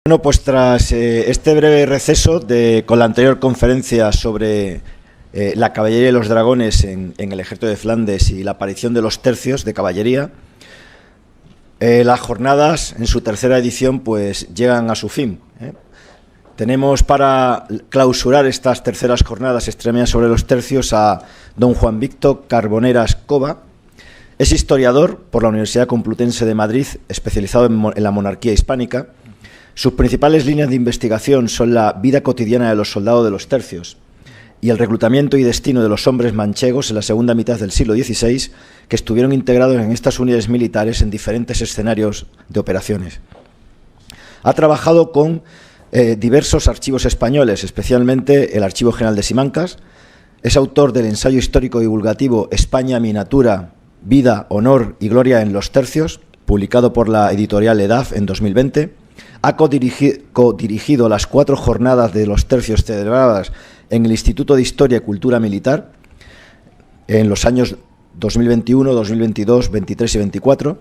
Bueno, pues tras este breve receso con la anterior conferencia sobre la caballería y los dragones en el ejército de Flandes y la aparición de los tercios de caballería, las jornadas en su tercera edición pues llegan a su fin. Tenemos para clausurar estas terceras jornadas extremeñas sobre los tercios a don Juan Víctor Carboneras Cova. Es historiador por la Universidad Complutense de Madrid, especializado en la monarquía hispánica. Sus principales líneas de investigación son la vida cotidiana de los soldados de los tercios y el reclutamiento y destino de los hombres manchegos en la segunda mitad del siglo XVI, que estuvieron integrados en estas unidades militares en diferentes escenarios de operaciones. Ha trabajado con diversos archivos españoles, especialmente el Archivo General de Simancas. Es autor del ensayo histórico divulgativo España miniatura, vida, honor y gloria en los tercios, publicado por la editorial EDAF en 2020. Ha codirigido las 4 jornadas de los tercios celebradas en el Instituto de Historia y Cultura Militar en los años 2021, 2022, 23 y 24.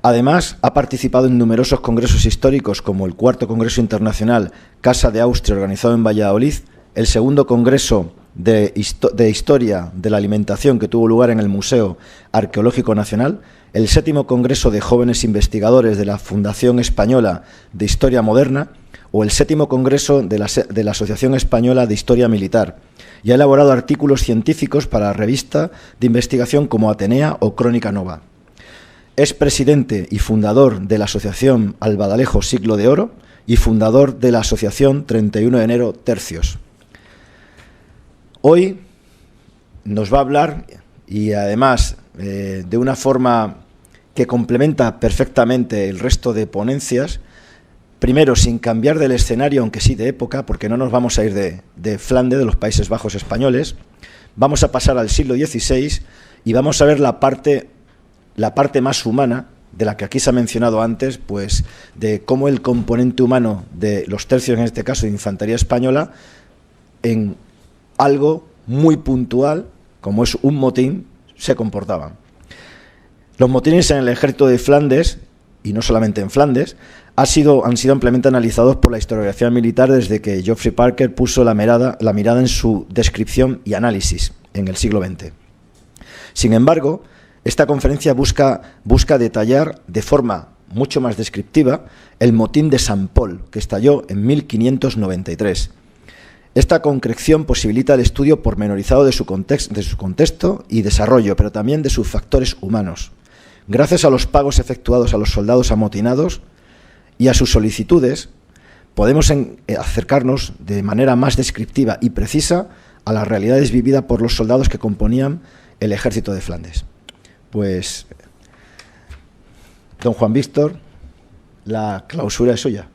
Además, ha participado en numerosos congresos históricos como el Cuarto Congreso Internacional Casa de Austria, organizado en Valladolid, el Segundo Congreso de Historia de la Alimentación, que tuvo lugar en el Museo Arqueológico Nacional, el Séptimo Congreso de Jóvenes Investigadores de la Fundación Española de Historia Moderna o el Séptimo Congreso de la Asociación Española de Historia Militar, y ha elaborado artículos científicos para la revista de investigación como Atenea o Crónica Nova. Es presidente y fundador de la Asociación Albadalejo Siglo de Oro y fundador de la Asociación 31 de enero Tercios. Hoy nos va a hablar, y además de una forma que complementa perfectamente el resto de ponencias, primero sin cambiar del escenario, aunque sí de época, porque no nos vamos a ir de Flandes, de los Países Bajos españoles, vamos a pasar al siglo XVI y vamos a ver la parte más humana, de la que aquí se ha mencionado antes, pues de cómo el componente humano de los tercios, en este caso de infantería española, en algo muy puntual, como es un motín, se comportaban. Los motines en el ejército de Flandes, y no solamente en Flandes, han sido ampliamente analizados por la historiografía militar desde que Geoffrey Parker puso la mirada en su descripción y análisis en el siglo XX. Sin embargo, esta conferencia busca detallar de forma mucho más descriptiva el motín de Sant Pol, que estalló en 1593. Esta concreción posibilita el estudio pormenorizado de su contexto y desarrollo, pero también de sus factores humanos. Gracias a los pagos efectuados a los soldados amotinados y a sus solicitudes, podemos acercarnos de manera más descriptiva y precisa a las realidades vividas por los soldados que componían el ejército de Flandes. Pues, don Juan Víctor, la clausura es suya.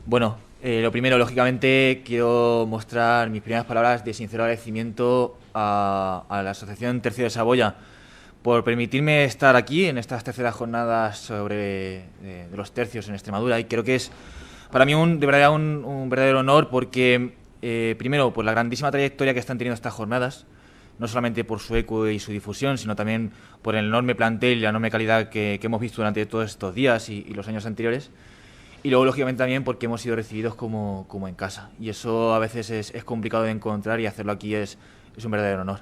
Bueno, lo primero, lógicamente, quiero mostrar mis primeras palabras de sincero agradecimiento a la Asociación Tercio de Saboya por permitirme estar aquí en estas terceras jornadas sobre de los tercios en Extremadura, y creo que es para mí un verdadero honor porque, primero, por la grandísima trayectoria que están teniendo estas jornadas, no solamente por su eco y su difusión, sino también por el enorme plantel y la enorme calidad que hemos visto durante todos estos días y los años anteriores. Y luego, lógicamente, también porque hemos sido recibidos como en casa. Y eso a veces es complicado de encontrar, y hacerlo aquí es un verdadero honor.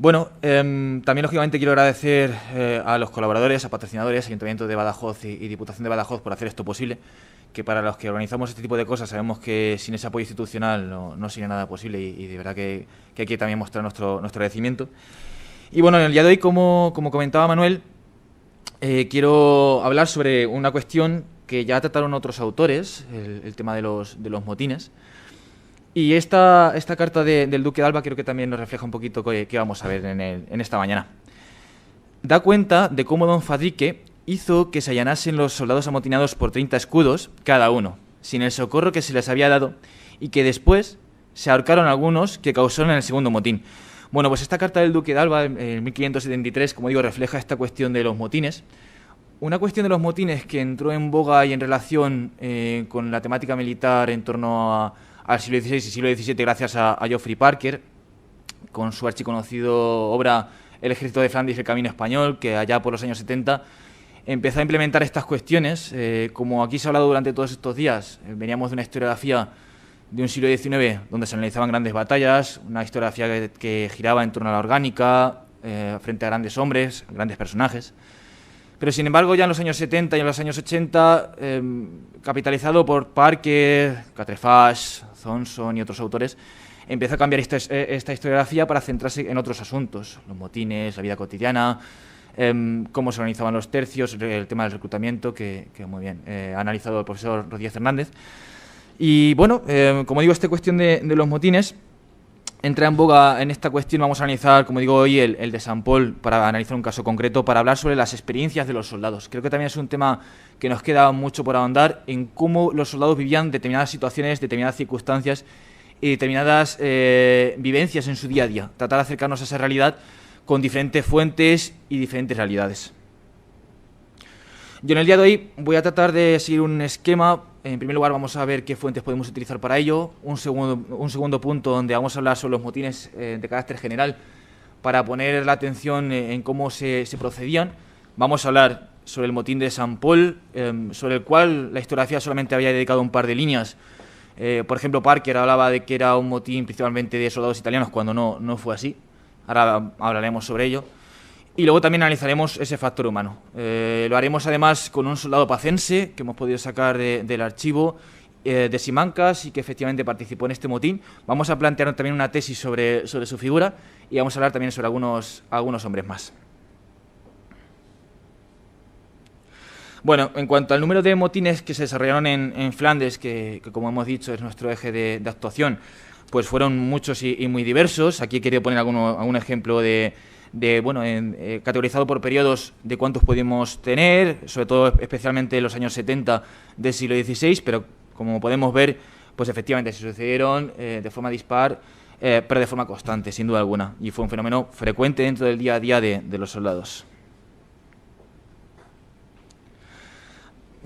Bueno, también, lógicamente, quiero agradecer a los colaboradores, a patrocinadores, Ayuntamiento de Badajoz y Diputación de Badajoz por hacer esto posible, que para los que organizamos este tipo de cosas sabemos que sin ese apoyo institucional no sería nada posible, y de verdad que hay que también mostrar nuestro agradecimiento. Y bueno, en el día de hoy, como comentaba Manuel, quiero hablar sobre una cuestión que ya trataron otros autores, el tema de los motines. Y esta carta del Duque de Alba creo que también nos refleja un poquito qué vamos a ver en esta mañana. Da cuenta de cómo don Fadrique hizo que se allanasen los soldados amotinados por 30 escudos cada uno, sin el socorro que se les había dado, y que después se ahorcaron algunos que causaron el segundo motín. Bueno, pues esta carta del Duque de Alba, en 1573, como digo, refleja esta cuestión de los motines. Una cuestión de los motines que entró en boga y en relación con la temática militar en torno al siglo XVI y siglo XVII gracias a Geoffrey Parker, con su archiconocido obra El ejército de Flandes y el camino español, que allá por los años 70 empezó a implementar estas cuestiones. Como aquí se ha hablado durante todos estos días, veníamos de una historiografía de un siglo XIX donde se analizaban grandes batallas, una historiografía que giraba en torno a la orgánica, frente a grandes hombres, grandes personajes. Pero, sin embargo, ya en los años 70 y en los años 80, capitalizado por Parker, Catrefage, Thompson y otros autores, empezó a cambiar esta historiografía para centrarse en otros asuntos, los motines, la vida cotidiana, cómo se organizaban los tercios, el tema del reclutamiento, que muy bien ha analizado el profesor Rodríguez Hernández. Y bueno, como digo, esta cuestión de los motines entra en boga. En esta cuestión vamos a analizar, como digo hoy, el de San Pol, para analizar un caso concreto, para hablar sobre las experiencias de los soldados. Creo que también es un tema que nos queda mucho por ahondar en cómo los soldados vivían determinadas situaciones, determinadas circunstancias y determinadas vivencias en su día a día. Tratar de acercarnos a esa realidad con diferentes fuentes y diferentes realidades. Yo en el día de hoy voy a tratar de seguir un esquema. En primer lugar, vamos a ver qué fuentes podemos utilizar para ello. Un segundo punto donde vamos a hablar sobre los motines de carácter general para poner la atención en cómo se procedían. Vamos a hablar sobre el motín de San Pol, sobre el cual la historiografía solamente había dedicado un par de líneas. Por ejemplo, Parker hablaba de que era un motín principalmente de soldados italianos, cuando no fue así. Ahora hablaremos sobre ello. Y luego también analizaremos ese factor humano. Lo haremos además con un soldado pacense que hemos podido sacar del archivo de Simancas y que efectivamente participó en este motín. Vamos a plantear también una tesis sobre su figura y vamos a hablar también sobre algunos hombres más. Bueno, en cuanto al número de motines que se desarrollaron en Flandes, que como hemos dicho es nuestro eje de actuación, pues fueron muchos y muy diversos. Aquí he querido poner algún ejemplo categorizado por periodos de cuántos pudimos tener, sobre todo especialmente en los años 70 del siglo XVI, pero como podemos ver, pues efectivamente se sucedieron de forma dispar, pero de forma constante, sin duda alguna, y fue un fenómeno frecuente dentro del día a día de los soldados.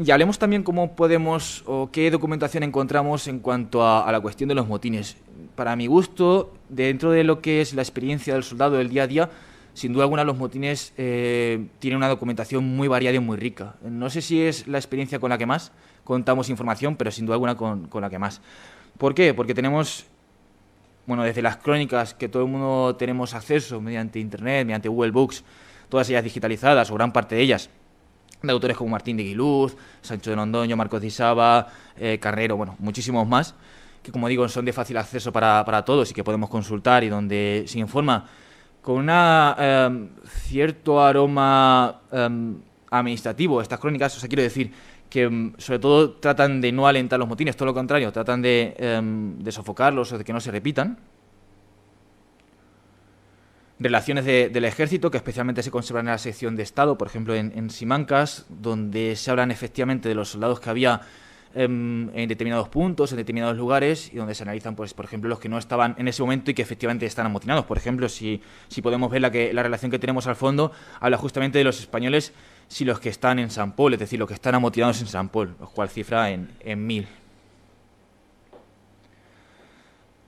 Y hablemos también cómo podemos o qué documentación encontramos en cuanto a la cuestión de los motines. Para mi gusto, dentro de lo que es la experiencia del soldado del día a día, sin duda alguna los motines tienen una documentación muy variada y muy rica. No sé si es la experiencia con la que más contamos información, pero sin duda alguna con la que más. ¿Por qué? Porque tenemos, desde las crónicas que todo el mundo tenemos acceso mediante Internet, mediante Google Books, todas ellas digitalizadas, o gran parte de ellas, de autores como Martín de Guiluz, Sancho de Londoño, Marcos de Isaba, Carnero, muchísimos más, que como digo son de fácil acceso para todos y que podemos consultar y donde se informa con un cierto aroma administrativo estas crónicas. Quiero decir que sobre todo tratan de no alentar los motines, todo lo contrario, tratan de sofocarlos o de que no se repitan. Relaciones del ejército, que especialmente se conservan en la sección de Estado, por ejemplo en Simancas, donde se hablan efectivamente de los soldados que había en determinados puntos, en determinados lugares, y donde se analizan, pues, por ejemplo, los que no estaban en ese momento y que efectivamente están amotinados. Por ejemplo, si podemos ver la relación que tenemos al fondo, habla justamente de los españoles, si los que están en San Pol, es decir, los que están amotinados en San Pol, lo cual cifra en 1000.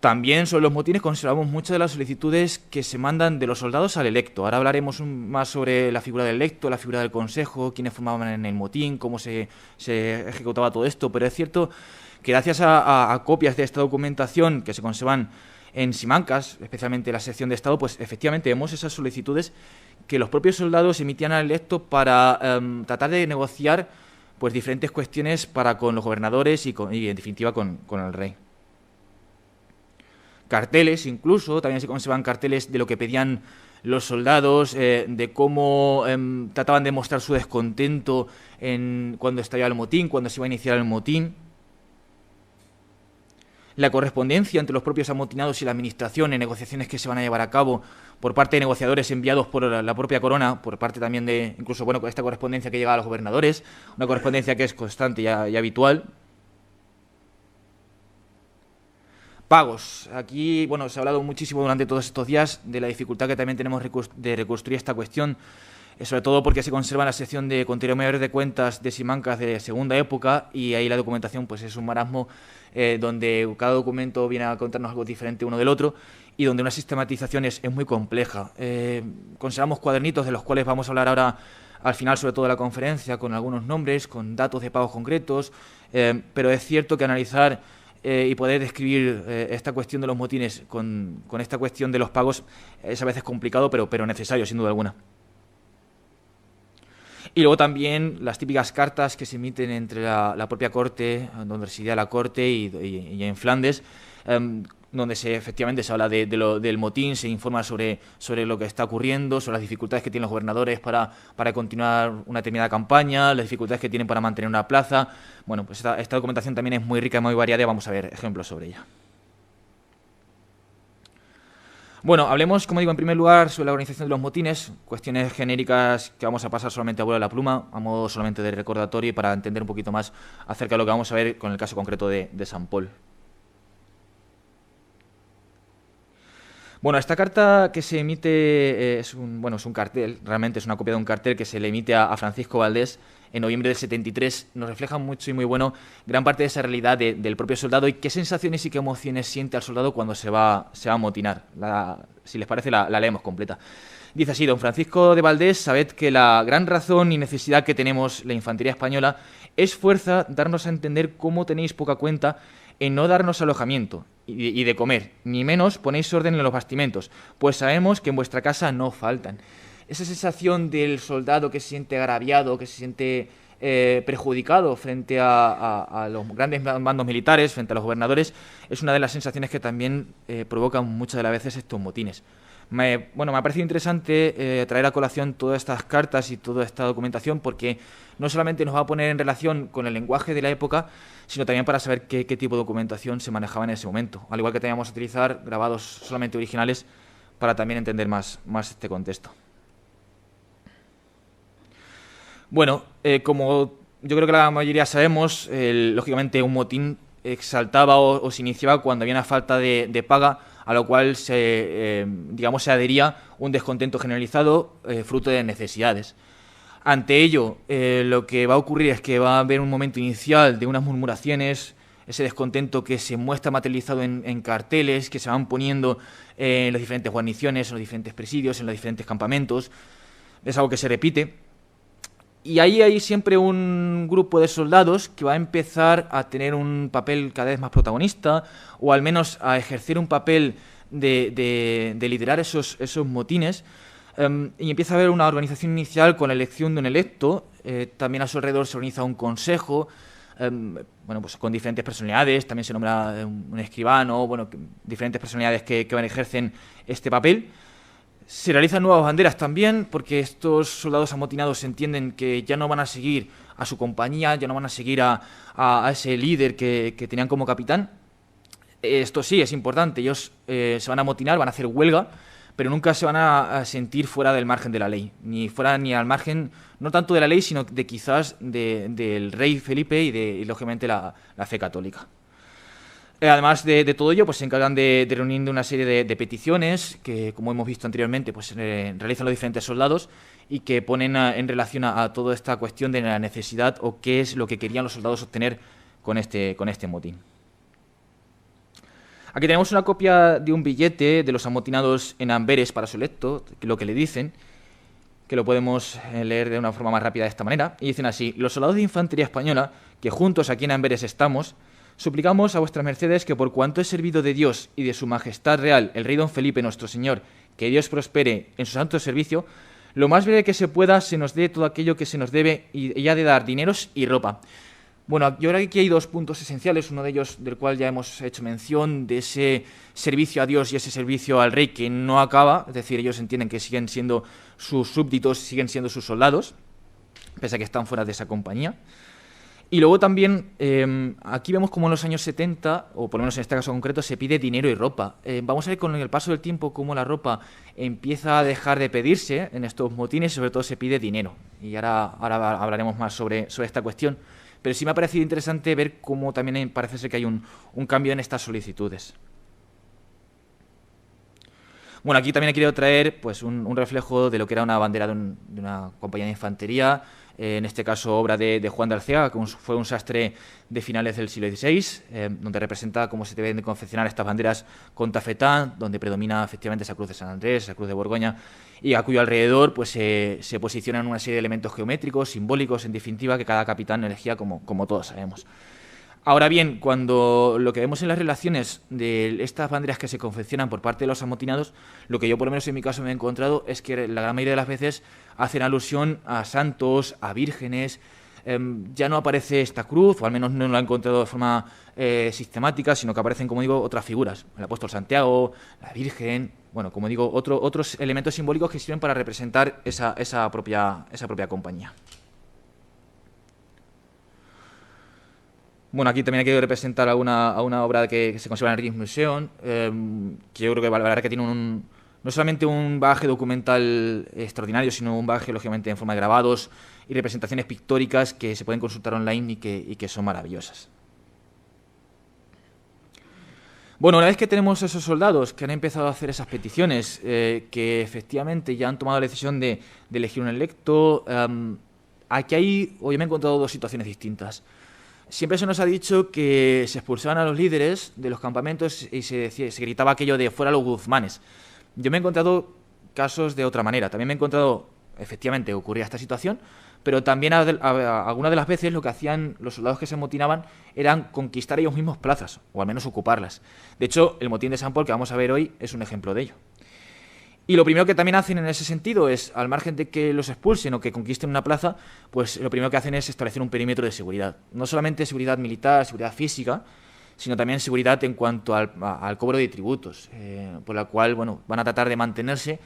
También sobre los motines conservamos muchas de las solicitudes que se mandan de los soldados al electo. Ahora hablaremos más sobre la figura del electo, la figura del consejo, quiénes formaban en el motín, cómo se ejecutaba todo esto, pero es cierto que gracias a copias de esta documentación que se conservan en Simancas, especialmente la sección de Estado, pues efectivamente vemos esas solicitudes que los propios soldados emitían al electo para tratar de negociar pues diferentes cuestiones con los gobernadores y en definitiva con el rey. Carteles, incluso, también se conservan carteles de lo que pedían los soldados, de cómo trataban de mostrar su descontento cuando estallaba el motín, cuando se iba a iniciar el motín. La correspondencia entre los propios amotinados y la administración en negociaciones que se van a llevar a cabo por parte de negociadores enviados por la propia corona, por parte también de, incluso con esta correspondencia que llega a los gobernadores, una correspondencia que es constante y habitual. Pagos. Aquí, se ha hablado muchísimo durante todos estos días de la dificultad que también tenemos de reconstruir esta cuestión, sobre todo porque se conserva la sección de Conteo Mayor de Cuentas de Simancas de segunda época y ahí la documentación pues es un marasmo donde cada documento viene a contarnos algo diferente uno del otro y donde una sistematización es muy compleja. Conservamos cuadernitos de los cuales vamos a hablar ahora al final sobre todo de la conferencia, con algunos nombres, con datos de pagos concretos, pero es cierto que analizar y poder describir esta cuestión de los motines con esta cuestión de los pagos es a veces complicado, pero necesario, sin duda alguna. Y luego también las típicas cartas que se emiten entre la propia corte, donde residía la corte, y en Flandes, donde efectivamente se habla del motín, se informa sobre lo que está ocurriendo, sobre las dificultades que tienen los gobernadores para continuar una determinada campaña, las dificultades que tienen para mantener una plaza. Bueno, pues esta documentación también es muy rica y muy variada y vamos a ver ejemplos sobre ella. Bueno, hablemos, como digo, en primer lugar sobre la organización de los motines, cuestiones genéricas que vamos a pasar solamente a vuelo de la pluma, a modo solamente de recordatorio y para entender un poquito más acerca de lo que vamos a ver con el caso concreto de Sant Pol. Bueno, esta carta que se emite es un cartel, realmente es una copia de un cartel que se le emite a Francisco Valdés en noviembre del 73, nos refleja mucho y muy bueno gran parte de esa realidad del propio soldado y qué sensaciones y qué emociones siente al soldado cuando se va a amotinar. Si les parece, la leemos completa. Dice así: don Francisco de Valdés, sabed que la gran razón y necesidad que tenemos la infantería española es fuerza darnos a entender cómo tenéis poca cuenta en no darnos alojamiento y de comer, ni menos ponéis orden en los bastimentos, pues sabemos que en vuestra casa no faltan. Esa sensación del soldado que se siente agraviado, que se siente perjudicado frente a los grandes mandos militares, frente a los gobernadores, es una de las sensaciones que también provocan muchas de las veces estos motines. Me ha parecido interesante traer a colación todas estas cartas y toda esta documentación porque no solamente nos va a poner en relación con el lenguaje de la época, sino también para saber qué tipo de documentación se manejaba en ese momento, al igual que teníamos que utilizar grabados solamente originales para también entender más este contexto. Bueno, como yo creo que la mayoría sabemos, lógicamente un motín exaltaba o se iniciaba cuando había una falta de paga, a lo cual se adhería un descontento generalizado fruto de necesidades. Ante ello, lo que va a ocurrir es que va a haber un momento inicial de unas murmuraciones, ese descontento que se muestra materializado en carteles que se van poniendo en las diferentes guarniciones, en los diferentes presidios, en los diferentes campamentos. Es algo que se repite. Y ahí hay siempre un grupo de soldados que va a empezar a tener un papel cada vez más protagonista, o al menos a ejercer un papel de liderar esos motines, y empieza a haber una organización inicial con la elección de un electo. También a su alrededor se organiza un consejo, pues con diferentes personalidades, también se nombra un escribano, diferentes personalidades que ejercen este papel. Se realizan nuevas banderas también, porque estos soldados amotinados entienden que ya no van a seguir a su compañía, ya no van a seguir a ese líder que tenían como capitán. Esto sí, es importante, ellos se van a amotinar, van a hacer huelga, pero nunca se van a sentir fuera del margen de la ley, ni al margen, no tanto de la ley, sino de quizás del rey Felipe y lógicamente la fe católica. Además de todo ello, pues se encargan de reunir una serie de peticiones que, como hemos visto anteriormente, pues realizan los diferentes soldados y que ponen en relación a toda esta cuestión de la necesidad o qué es lo que querían los soldados obtener con este motín. Aquí tenemos una copia de un billete de los amotinados en Amberes para su electo, lo que le dicen, que lo podemos leer de una forma más rápida de esta manera, y dicen así: los soldados de infantería española, que juntos aquí en Amberes estamos, suplicamos a vuestras mercedes que por cuanto he servido de Dios y de su majestad real, el rey don Felipe nuestro señor, que Dios prospere en su santo servicio, lo más breve que se pueda se nos dé todo aquello que se nos debe y ha de dar dineros y ropa. Bueno, yo creo que aquí hay dos puntos esenciales, uno de ellos del cual ya hemos hecho mención, de ese servicio a Dios y ese servicio al rey que no acaba, es decir, ellos entienden que siguen siendo sus súbditos, siguen siendo sus soldados, pese a que están fuera de esa compañía. Y luego también, aquí vemos como en los años 70, o por lo menos en este caso concreto, se pide dinero y ropa. Vamos a ver con el paso del tiempo cómo la ropa empieza a dejar de pedirse en estos motines y sobre todo se pide dinero. Y ahora hablaremos más sobre esta cuestión. Pero sí me ha parecido interesante ver cómo también parece ser que hay un cambio en estas solicitudes. Bueno, aquí también he querido traer pues un reflejo de lo que era una bandera de una compañía de infantería. en este caso obra de Juan de Alcea, que fue un sastre de finales del siglo XVI, donde representa cómo se deben de confeccionar estas banderas con tafetán, donde predomina efectivamente esa cruz de San Andrés, esa cruz de Borgoña, y a cuyo alrededor pues, se posicionan una serie de elementos geométricos, simbólicos, en definitiva, que cada capitán elegía, como todos sabemos. Ahora bien, cuando lo que vemos en las relaciones de estas banderas que se confeccionan por parte de los amotinados, lo que yo por lo menos en mi caso me he encontrado es que la gran mayoría de las veces hacen alusión a santos, a vírgenes. Ya no aparece esta cruz, o al menos no la he encontrado de forma sistemática, sino que aparecen, como digo, otras figuras. El apóstol Santiago, la Virgen, bueno, como digo, otros elementos simbólicos que sirven para representar esa propia compañía. Bueno, aquí también he querido representar a una obra que se conserva en el Rijksmuseum, que yo creo que la verdad que tiene no solamente un bagaje documental extraordinario, sino un bagaje, lógicamente, en forma de grabados y representaciones pictóricas que se pueden consultar online y que son maravillosas. Bueno, una vez que tenemos esos soldados que han empezado a hacer esas peticiones, que efectivamente ya han tomado la decisión de elegir un electo, aquí hoy me he encontrado dos situaciones distintas. Siempre se nos ha dicho que se expulsaban a los líderes de los campamentos y se gritaba aquello de fuera los guzmanes. Yo me he encontrado casos de otra manera. También me he encontrado, efectivamente, ocurría esta situación, pero también algunas de las veces lo que hacían los soldados que se amotinaban eran conquistar ellos mismos plazas, o al menos ocuparlas. De hecho, el motín de Sant Pol que vamos a ver hoy es un ejemplo de ello. Y lo primero que también hacen en ese sentido es, al margen de que los expulsen o que conquisten una plaza, pues lo primero que hacen es establecer un perímetro de seguridad. No solamente seguridad militar, seguridad física, sino también seguridad en cuanto al cobro de tributos, por la cual, bueno, van a tratar de mantenerse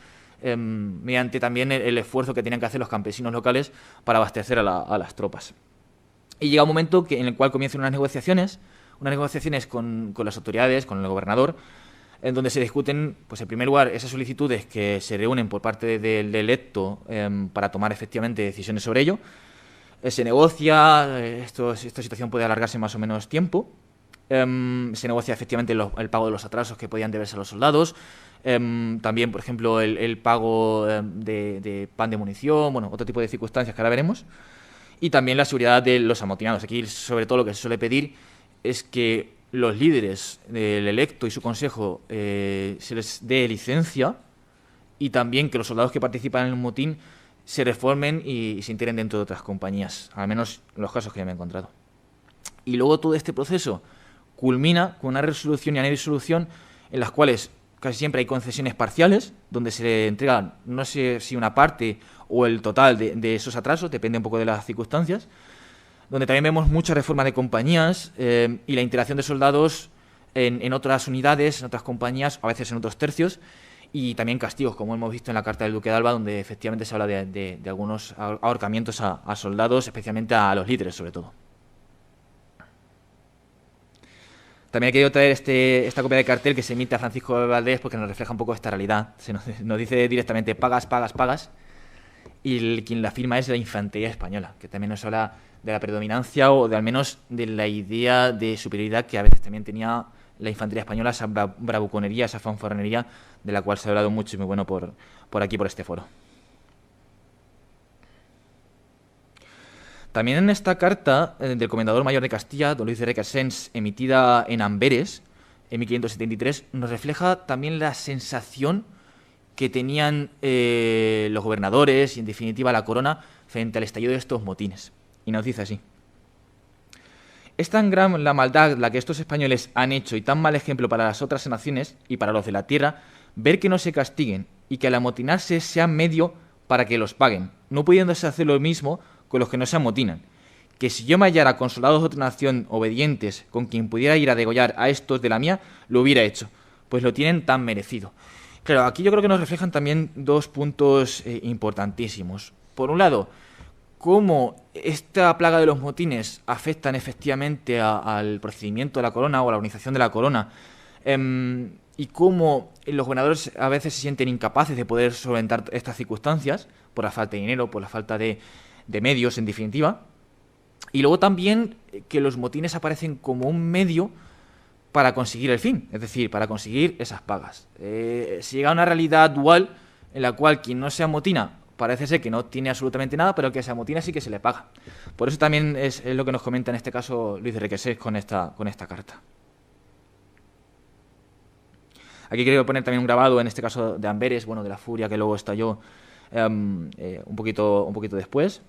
mediante también el esfuerzo que tienen que hacer los campesinos locales para abastecer a las tropas. Y llega un momento en el cual comienzan unas negociaciones con las autoridades, con el gobernador, en donde se discuten, pues en primer lugar, esas solicitudes que se reúnen por parte del electo para tomar efectivamente decisiones sobre ello. Se negocia, esta situación puede alargarse más o menos tiempo. Se negocia efectivamente el pago de los atrasos que podían deberse a los soldados. También, por ejemplo, el pago de pan de munición, bueno, otro tipo de circunstancias que ahora veremos. Y también la seguridad de los amotinados. Aquí, sobre todo, lo que se suele pedir es que los líderes del electo y su consejo se les dé licencia, y también que los soldados que participan en el motín se reformen y se integren dentro de otras compañías, al menos en los casos que yo me he encontrado. Y luego todo este proceso culmina con una resolución y una disolución en las cuales casi siempre hay concesiones parciales, donde se le entregan, no sé si una parte o el total de esos atrasos, depende un poco de las circunstancias, donde también vemos mucha reforma de compañías y la integración de soldados en otras unidades, en otras compañías, a veces en otros tercios, y también castigos, como hemos visto en la Carta del Duque de Alba, donde efectivamente se habla de algunos ahorcamientos a soldados, especialmente a los líderes, sobre todo. También he querido traer esta copia de cartel que se emite a Francisco de Valdés porque nos refleja un poco esta realidad. Nos dice directamente pagas, pagas, pagas, y quien la firma es la Infantería Española, que también nos habla de la predominancia o de al menos de la idea de superioridad que a veces también tenía la Infantería Española, esa bravuconería, esa fanfarronería de la cual se ha hablado mucho y muy bueno por aquí, por este foro. También en esta carta del Comendador Mayor de Castilla, don Luis de Requesens, emitida en Amberes en 1573, nos refleja también la sensación que tenían los gobernadores y, en definitiva, la corona frente al estallido de estos motines. Y nos dice así: es tan gran la maldad la que estos españoles han hecho y tan mal ejemplo para las otras naciones y para los de la tierra, ver que no se castiguen y que al amotinarse sea medio para que los paguen, no pudiéndose hacer lo mismo con los que no se amotinan. Que si yo me hallara con soldados de otra nación obedientes con quien pudiera ir a degollar a estos de la mía, lo hubiera hecho, pues lo tienen tan merecido. Claro, aquí yo creo que nos reflejan también dos puntos importantísimos. Por un lado, cómo esta plaga de los motines afectan efectivamente al procedimiento de la corona o a la organización de la corona, y cómo los gobernadores a veces se sienten incapaces de poder solventar estas circunstancias por la falta de dinero, por la falta de medios, en definitiva. Y luego también que los motines aparecen como un medio para conseguir el fin, es decir, para conseguir esas pagas. Se llega a una realidad dual en la cual quien no se amotina parece ser que no tiene absolutamente nada, pero que se amotina sí que se le paga. Por eso también es lo que nos comenta en este caso Luis de Requesens con esta carta. Aquí quiero poner también un grabado, en este caso de Amberes, bueno, de la furia que luego estalló un poquito después.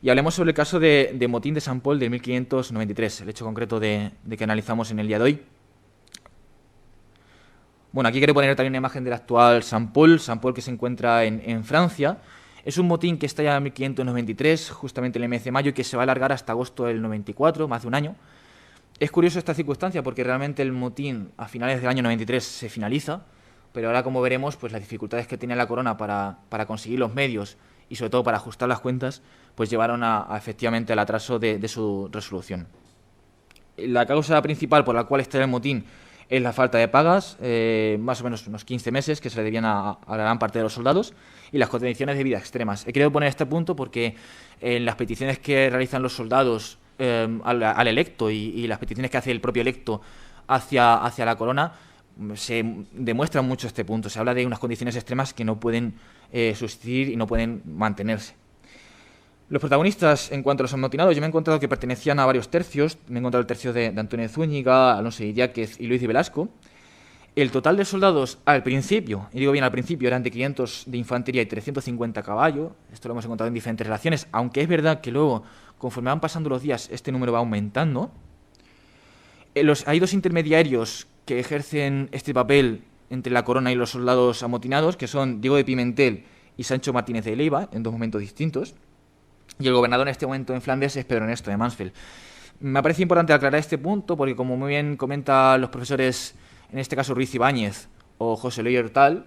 Y hablemos sobre el caso de motín de Sant Pol de 1593, el hecho concreto de que analizamos en el día de hoy. Bueno, aquí quiero poner también una imagen del actual Sant Pol que se encuentra en Francia. Es un motín que estalla en 1593, justamente en el mes de mayo, y que se va a alargar hasta agosto del 94, más de un año. Es curioso esta circunstancia porque realmente el motín a finales del año 93 se finaliza, pero ahora, como veremos, pues las dificultades que tiene la corona para conseguir los medios y sobre todo para ajustar las cuentas, pues llevaron efectivamente al atraso de su resolución. La causa principal por la cual está el motín es la falta de pagas, más o menos unos 15 meses que se le debían a la gran parte de los soldados, y las condiciones de vida extremas. He querido poner este punto porque en las peticiones que realizan los soldados al electo y las peticiones que hace el propio electo hacia la corona, se demuestra mucho este punto. Se habla de unas condiciones extremas que no pueden subsistir y no pueden mantenerse. Los protagonistas, en cuanto a los amotinados, yo me he encontrado que pertenecían a varios tercios. Me he encontrado el tercio de Antonio de Zúñiga, Alonso de Idiáquez y Luis de Velasco. El total de soldados al principio, y digo bien al principio, eran de 500 de infantería y 350 caballos. Esto lo hemos encontrado en diferentes relaciones, aunque es verdad que luego, conforme van pasando los días, este número va aumentando. Hay dos intermediarios que ejercen este papel entre la corona y los soldados amotinados, que son Diego de Pimentel y Sancho Martínez de Leiva, en dos momentos distintos. Y el gobernador en este momento en Flandes es Pedro Ernesto de Mansfeld. Me parece importante aclarar este punto porque, como muy bien comentan los profesores, en este caso Ruiz Ibáñez o José Luis Hortal,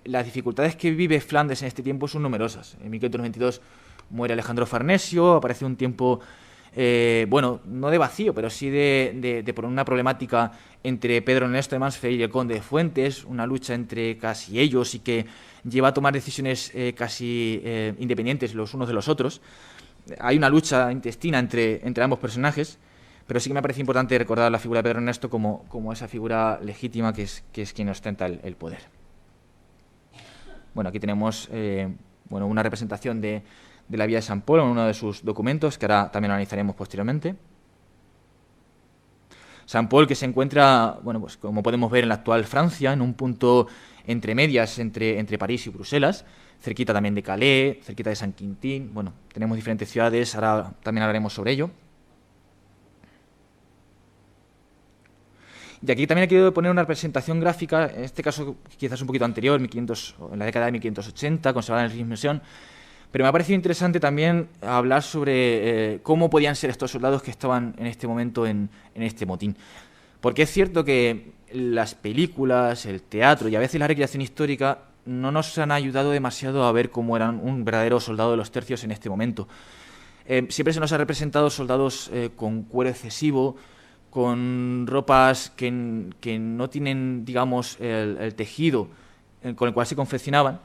las dificultades que vive Flandes en este tiempo son numerosas. En 1522 muere Alejandro Farnesio, aparece un tiempo, bueno, no de vacío, pero sí por una problemática entre Pedro Ernesto de Mansfeld y el conde de Fuentes, una lucha entre casi ellos y que lleva a tomar decisiones casi independientes los unos de los otros. Hay una lucha intestina entre ambos personajes, pero sí que me parece importante recordar la figura de Pedro Ernesto como esa figura legítima que es quien ostenta el poder. Bueno, aquí tenemos una representación de la Vía de Sant Pol en uno de sus documentos, que ahora también analizaremos posteriormente. Sant Pol, que se encuentra, bueno, pues como podemos ver, en la actual Francia, en un punto entre medias entre París y Bruselas, cerquita también de Calais, cerquita de San Quintín. Bueno, tenemos diferentes ciudades, ahora también hablaremos sobre ello. Y aquí también he querido poner una representación gráfica, en este caso quizás un poquito anterior, en la década de 1580, conservada en el Rijksmuseum, pero me ha parecido interesante también hablar sobre cómo podían ser estos soldados que estaban en este momento en este motín. Porque es cierto que las películas, el teatro y a veces la recreación histórica no nos han ayudado demasiado a ver cómo eran un verdadero soldado de los tercios en este momento. Siempre se nos ha representado soldados con cuero excesivo, con ropas que no tienen, digamos, el tejido con el cual se confeccionaban.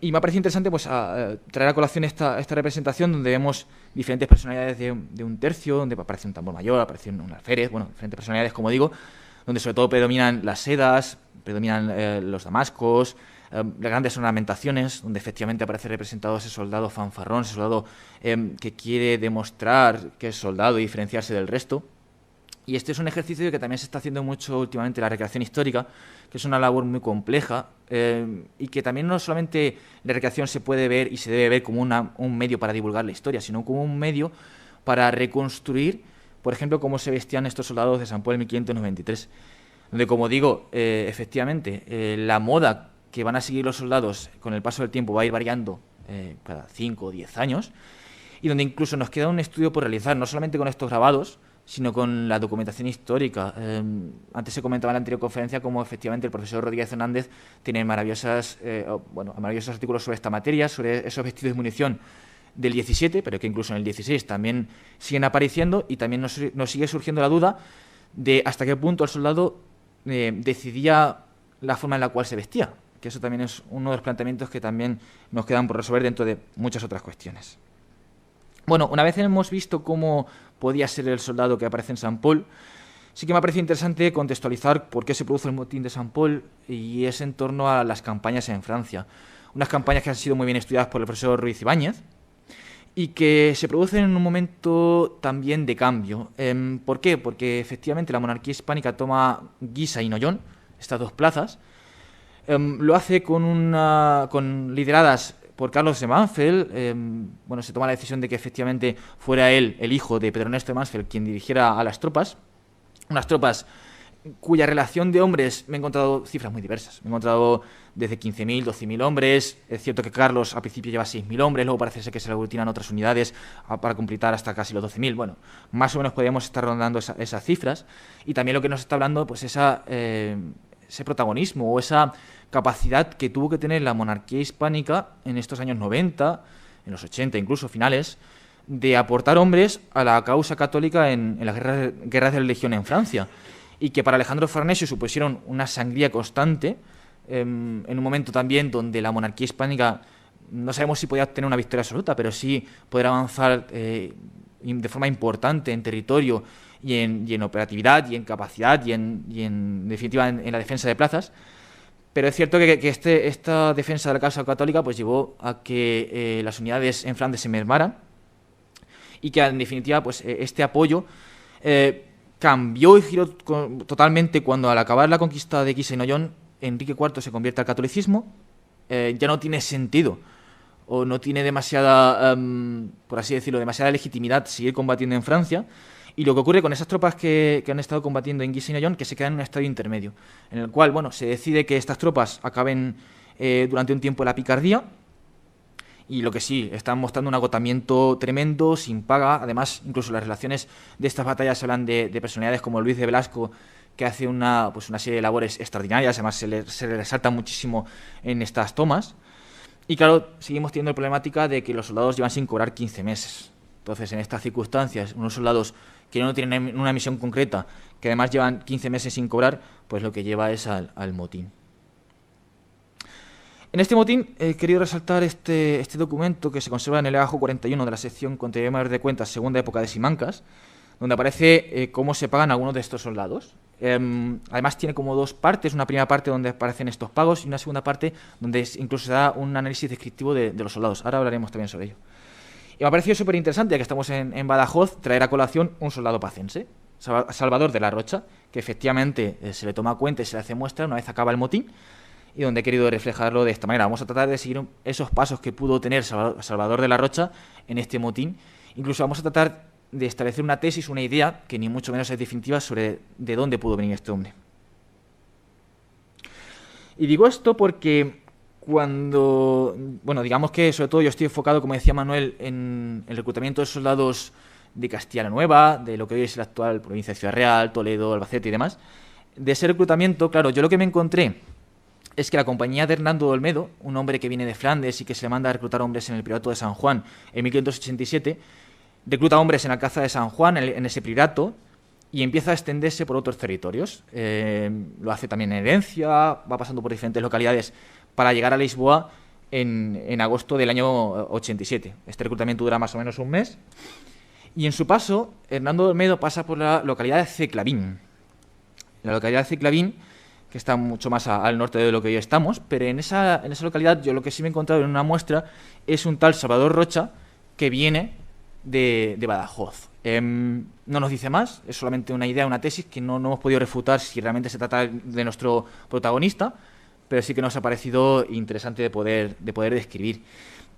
Y me ha parecido interesante pues, traer a colación esta representación donde vemos diferentes personalidades de un tercio, donde aparece un tambor mayor, aparece un alférez, bueno, diferentes personalidades, como digo, donde sobre todo predominan las sedas, predominan los damascos, las grandes ornamentaciones, donde efectivamente aparece representado ese soldado fanfarrón, ese soldado que quiere demostrar que es soldado y diferenciarse del resto. Y este es un ejercicio que también se está haciendo mucho últimamente en la recreación histórica, que es una labor muy compleja y que también no solamente la recreación se puede ver y se debe ver como un medio para divulgar la historia, sino como un medio para reconstruir, por ejemplo, cómo se vestían estos soldados de Sant Pol en 1593. Donde, como digo, efectivamente, la moda que van a seguir los soldados con el paso del tiempo va a ir variando cada 5 o 10 años, y donde incluso nos queda un estudio por realizar, no solamente con estos grabados, sino con la documentación histórica. Antes se comentaba en la anterior conferencia cómo efectivamente el profesor Rodríguez Hernández tiene maravillosos artículos sobre esta materia, sobre esos vestidos de munición del 17, pero que incluso en el 16 también siguen apareciendo, y también nos sigue surgiendo la duda de hasta qué punto el soldado decidía la forma en la cual se vestía, que eso también es uno de los planteamientos que también nos quedan por resolver dentro de muchas otras cuestiones. Bueno, una vez hemos visto cómo podía ser el soldado que aparece en Sant Pol, Sí que me ha parecido interesante contextualizar por qué se produce el motín de Saint Paul, y es en torno a las campañas en Francia. Unas campañas que han sido muy bien estudiadas por el profesor Ruiz Ibáñez y que se producen en un momento también de cambio. ¿Por qué? Porque efectivamente la monarquía hispánica toma Guisa y Noyon, estas dos plazas. Lo hace con lideradas por Carlos de Mansfeld. Bueno, se toma la decisión de que efectivamente fuera él, el hijo de Pedro Ernesto de Mansfeld, quien dirigiera a las tropas. Unas tropas cuya relación de hombres me he encontrado cifras muy diversas. Me he encontrado desde 15.000, 12.000 hombres. Es cierto que Carlos al principio lleva 6.000 hombres, luego parece ser que se le aglutinan otras unidades para completar hasta casi los 12.000. Bueno, más o menos podríamos estar rondando esas cifras. Y también lo que nos está hablando, pues ese protagonismo o esa capacidad que tuvo que tener la monarquía hispánica en estos años 90, en los 80 incluso, finales, de aportar hombres a la causa católica en las guerras de religión en Francia, y que para Alejandro Farnesio supusieron una sangría constante, en un momento también donde la monarquía hispánica no sabemos si podía obtener una victoria absoluta, pero sí poder avanzar de forma importante en territorio y en operatividad y en capacidad y en definitiva en la defensa de plazas. Pero es cierto que esta defensa de la causa católica pues llevó a que las unidades en Flandes se mermaran, y que en definitiva pues este apoyo cambió y giró totalmente cuando, al acabar la conquista de Guisa y Noyon, Enrique IV se convierte al catolicismo. Ya no tiene sentido o no tiene demasiada, por así decirlo, demasiada legitimidad seguir combatiendo en Francia. Y lo que ocurre con esas tropas que han estado combatiendo en Guisa y Noyon, que se quedan en un estadio intermedio, en el cual, bueno, se decide que estas tropas acaben durante un tiempo en la picardía. Y lo que sí, están mostrando un agotamiento tremendo, sin paga. Además, incluso las relaciones de estas batallas hablan de personalidades como Luis de Velasco, que hace una serie de labores extraordinarias. Además, se le resalta muchísimo en estas tomas. Y claro, seguimos teniendo la problemática de que los soldados llevan sin cobrar 15 meses. Entonces, en estas circunstancias, unos soldados que no tienen una misión concreta, que además llevan 15 meses sin cobrar, pues lo que lleva es al motín. En este motín he querido resaltar este documento que se conserva en el legajo 41 de la sección Contabilidad Mayor de Cuentas, segunda época de Simancas, donde aparece cómo se pagan algunos de estos soldados. Además tiene como dos partes, una primera parte donde aparecen estos pagos y una segunda parte donde incluso se da un análisis descriptivo de los soldados. Ahora hablaremos también sobre ello. Y me ha parecido súper interesante, ya que estamos en Badajoz, traer a colación un soldado pacense, Salvador de la Rocha, que efectivamente se le toma cuenta y se le hace muestra una vez acaba el motín, y donde he querido reflejarlo de esta manera. Vamos a tratar de seguir esos pasos que pudo tener Salvador de la Rocha en este motín. Incluso vamos a tratar de establecer una tesis, una idea, que ni mucho menos es definitiva, sobre de dónde pudo venir este hombre. Y digo esto porque cuando, bueno, digamos que sobre todo yo estoy enfocado, como decía Manuel, en el reclutamiento de soldados de Castilla la Nueva, de lo que hoy es la actual provincia de Ciudad Real, Toledo, Albacete y demás. De ese reclutamiento, claro, yo lo que me encontré es que la compañía de Hernando de Olmedo, un hombre que viene de Flandes y que se le manda a reclutar hombres en el Priorato de San Juan en 1587, recluta hombres en Alcázar de San Juan, en ese priorato, y empieza a extenderse por otros territorios. Lo hace también en Herencia, va pasando por diferentes localidades para llegar a Lisboa en agosto del año 87. Este reclutamiento dura más o menos un mes. Y en su paso, Hernando de Olmedo pasa por la localidad de Ceclavín. La localidad de Ceclavín, que está mucho más al norte de lo que hoy estamos, pero en esa localidad yo lo que sí me he encontrado en una muestra es un tal Salvador Rocha que viene de Badajoz. No nos dice más, es solamente una idea, una tesis que no hemos podido refutar si realmente se trata de nuestro protagonista, pero sí que nos ha parecido interesante de poder describir.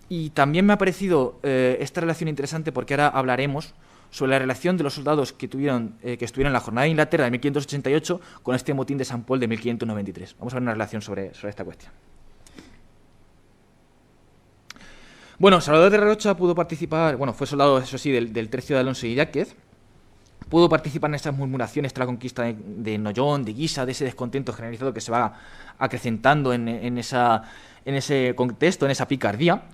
Y también me ha parecido esta relación interesante porque ahora hablaremos sobre la relación de los soldados que estuvieron en la jornada de Inglaterra de 1588 con este motín de Saint Paul de 1593. Vamos a ver una relación sobre esta cuestión. Bueno, Salvador de la Rocha pudo participar, fue soldado, eso sí, del tercio de Alonso y Yáquez. Pudo participar en estas murmuraciones tras la conquista de Noyon, de Guisa, de ese descontento generalizado que se va acrecentando en ese contexto, en esa picardía.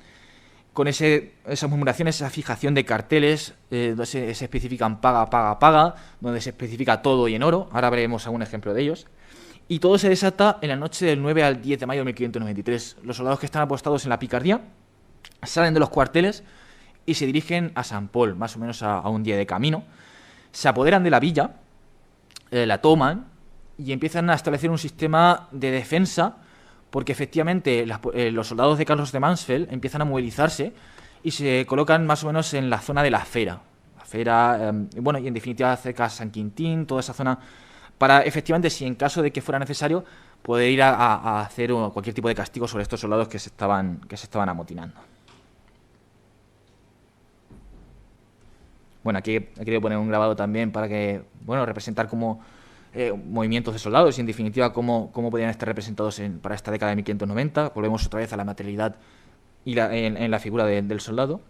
Con esas murmuraciones, esa fijación de carteles, donde se especifican paga, paga, paga, donde se especifica todo y en oro. Ahora veremos algún ejemplo de ellos. Y todo se desata en la noche del 9 al 10 de mayo de 1593. Los soldados que están apostados en la picardía salen de los cuarteles y se dirigen a Saint Paul, más o menos a un día de camino. Se apoderan de la villa, la toman y empiezan a establecer un sistema de defensa, porque efectivamente los soldados de Carlos de Mansfeld empiezan a movilizarse y se colocan más o menos en la zona de la Fera. La Fera, bueno, y en definitiva cerca de San Quintín, toda esa zona, para efectivamente, si en caso de que fuera necesario, poder ir a hacer cualquier tipo de castigo sobre estos soldados que se estaban amotinando. Bueno, aquí he querido poner un grabado también para que, bueno, representar como movimientos de soldados y en definitiva cómo podrían estar representados para esta década de 1590. Volvemos otra vez a la materialidad y en la figura del soldado.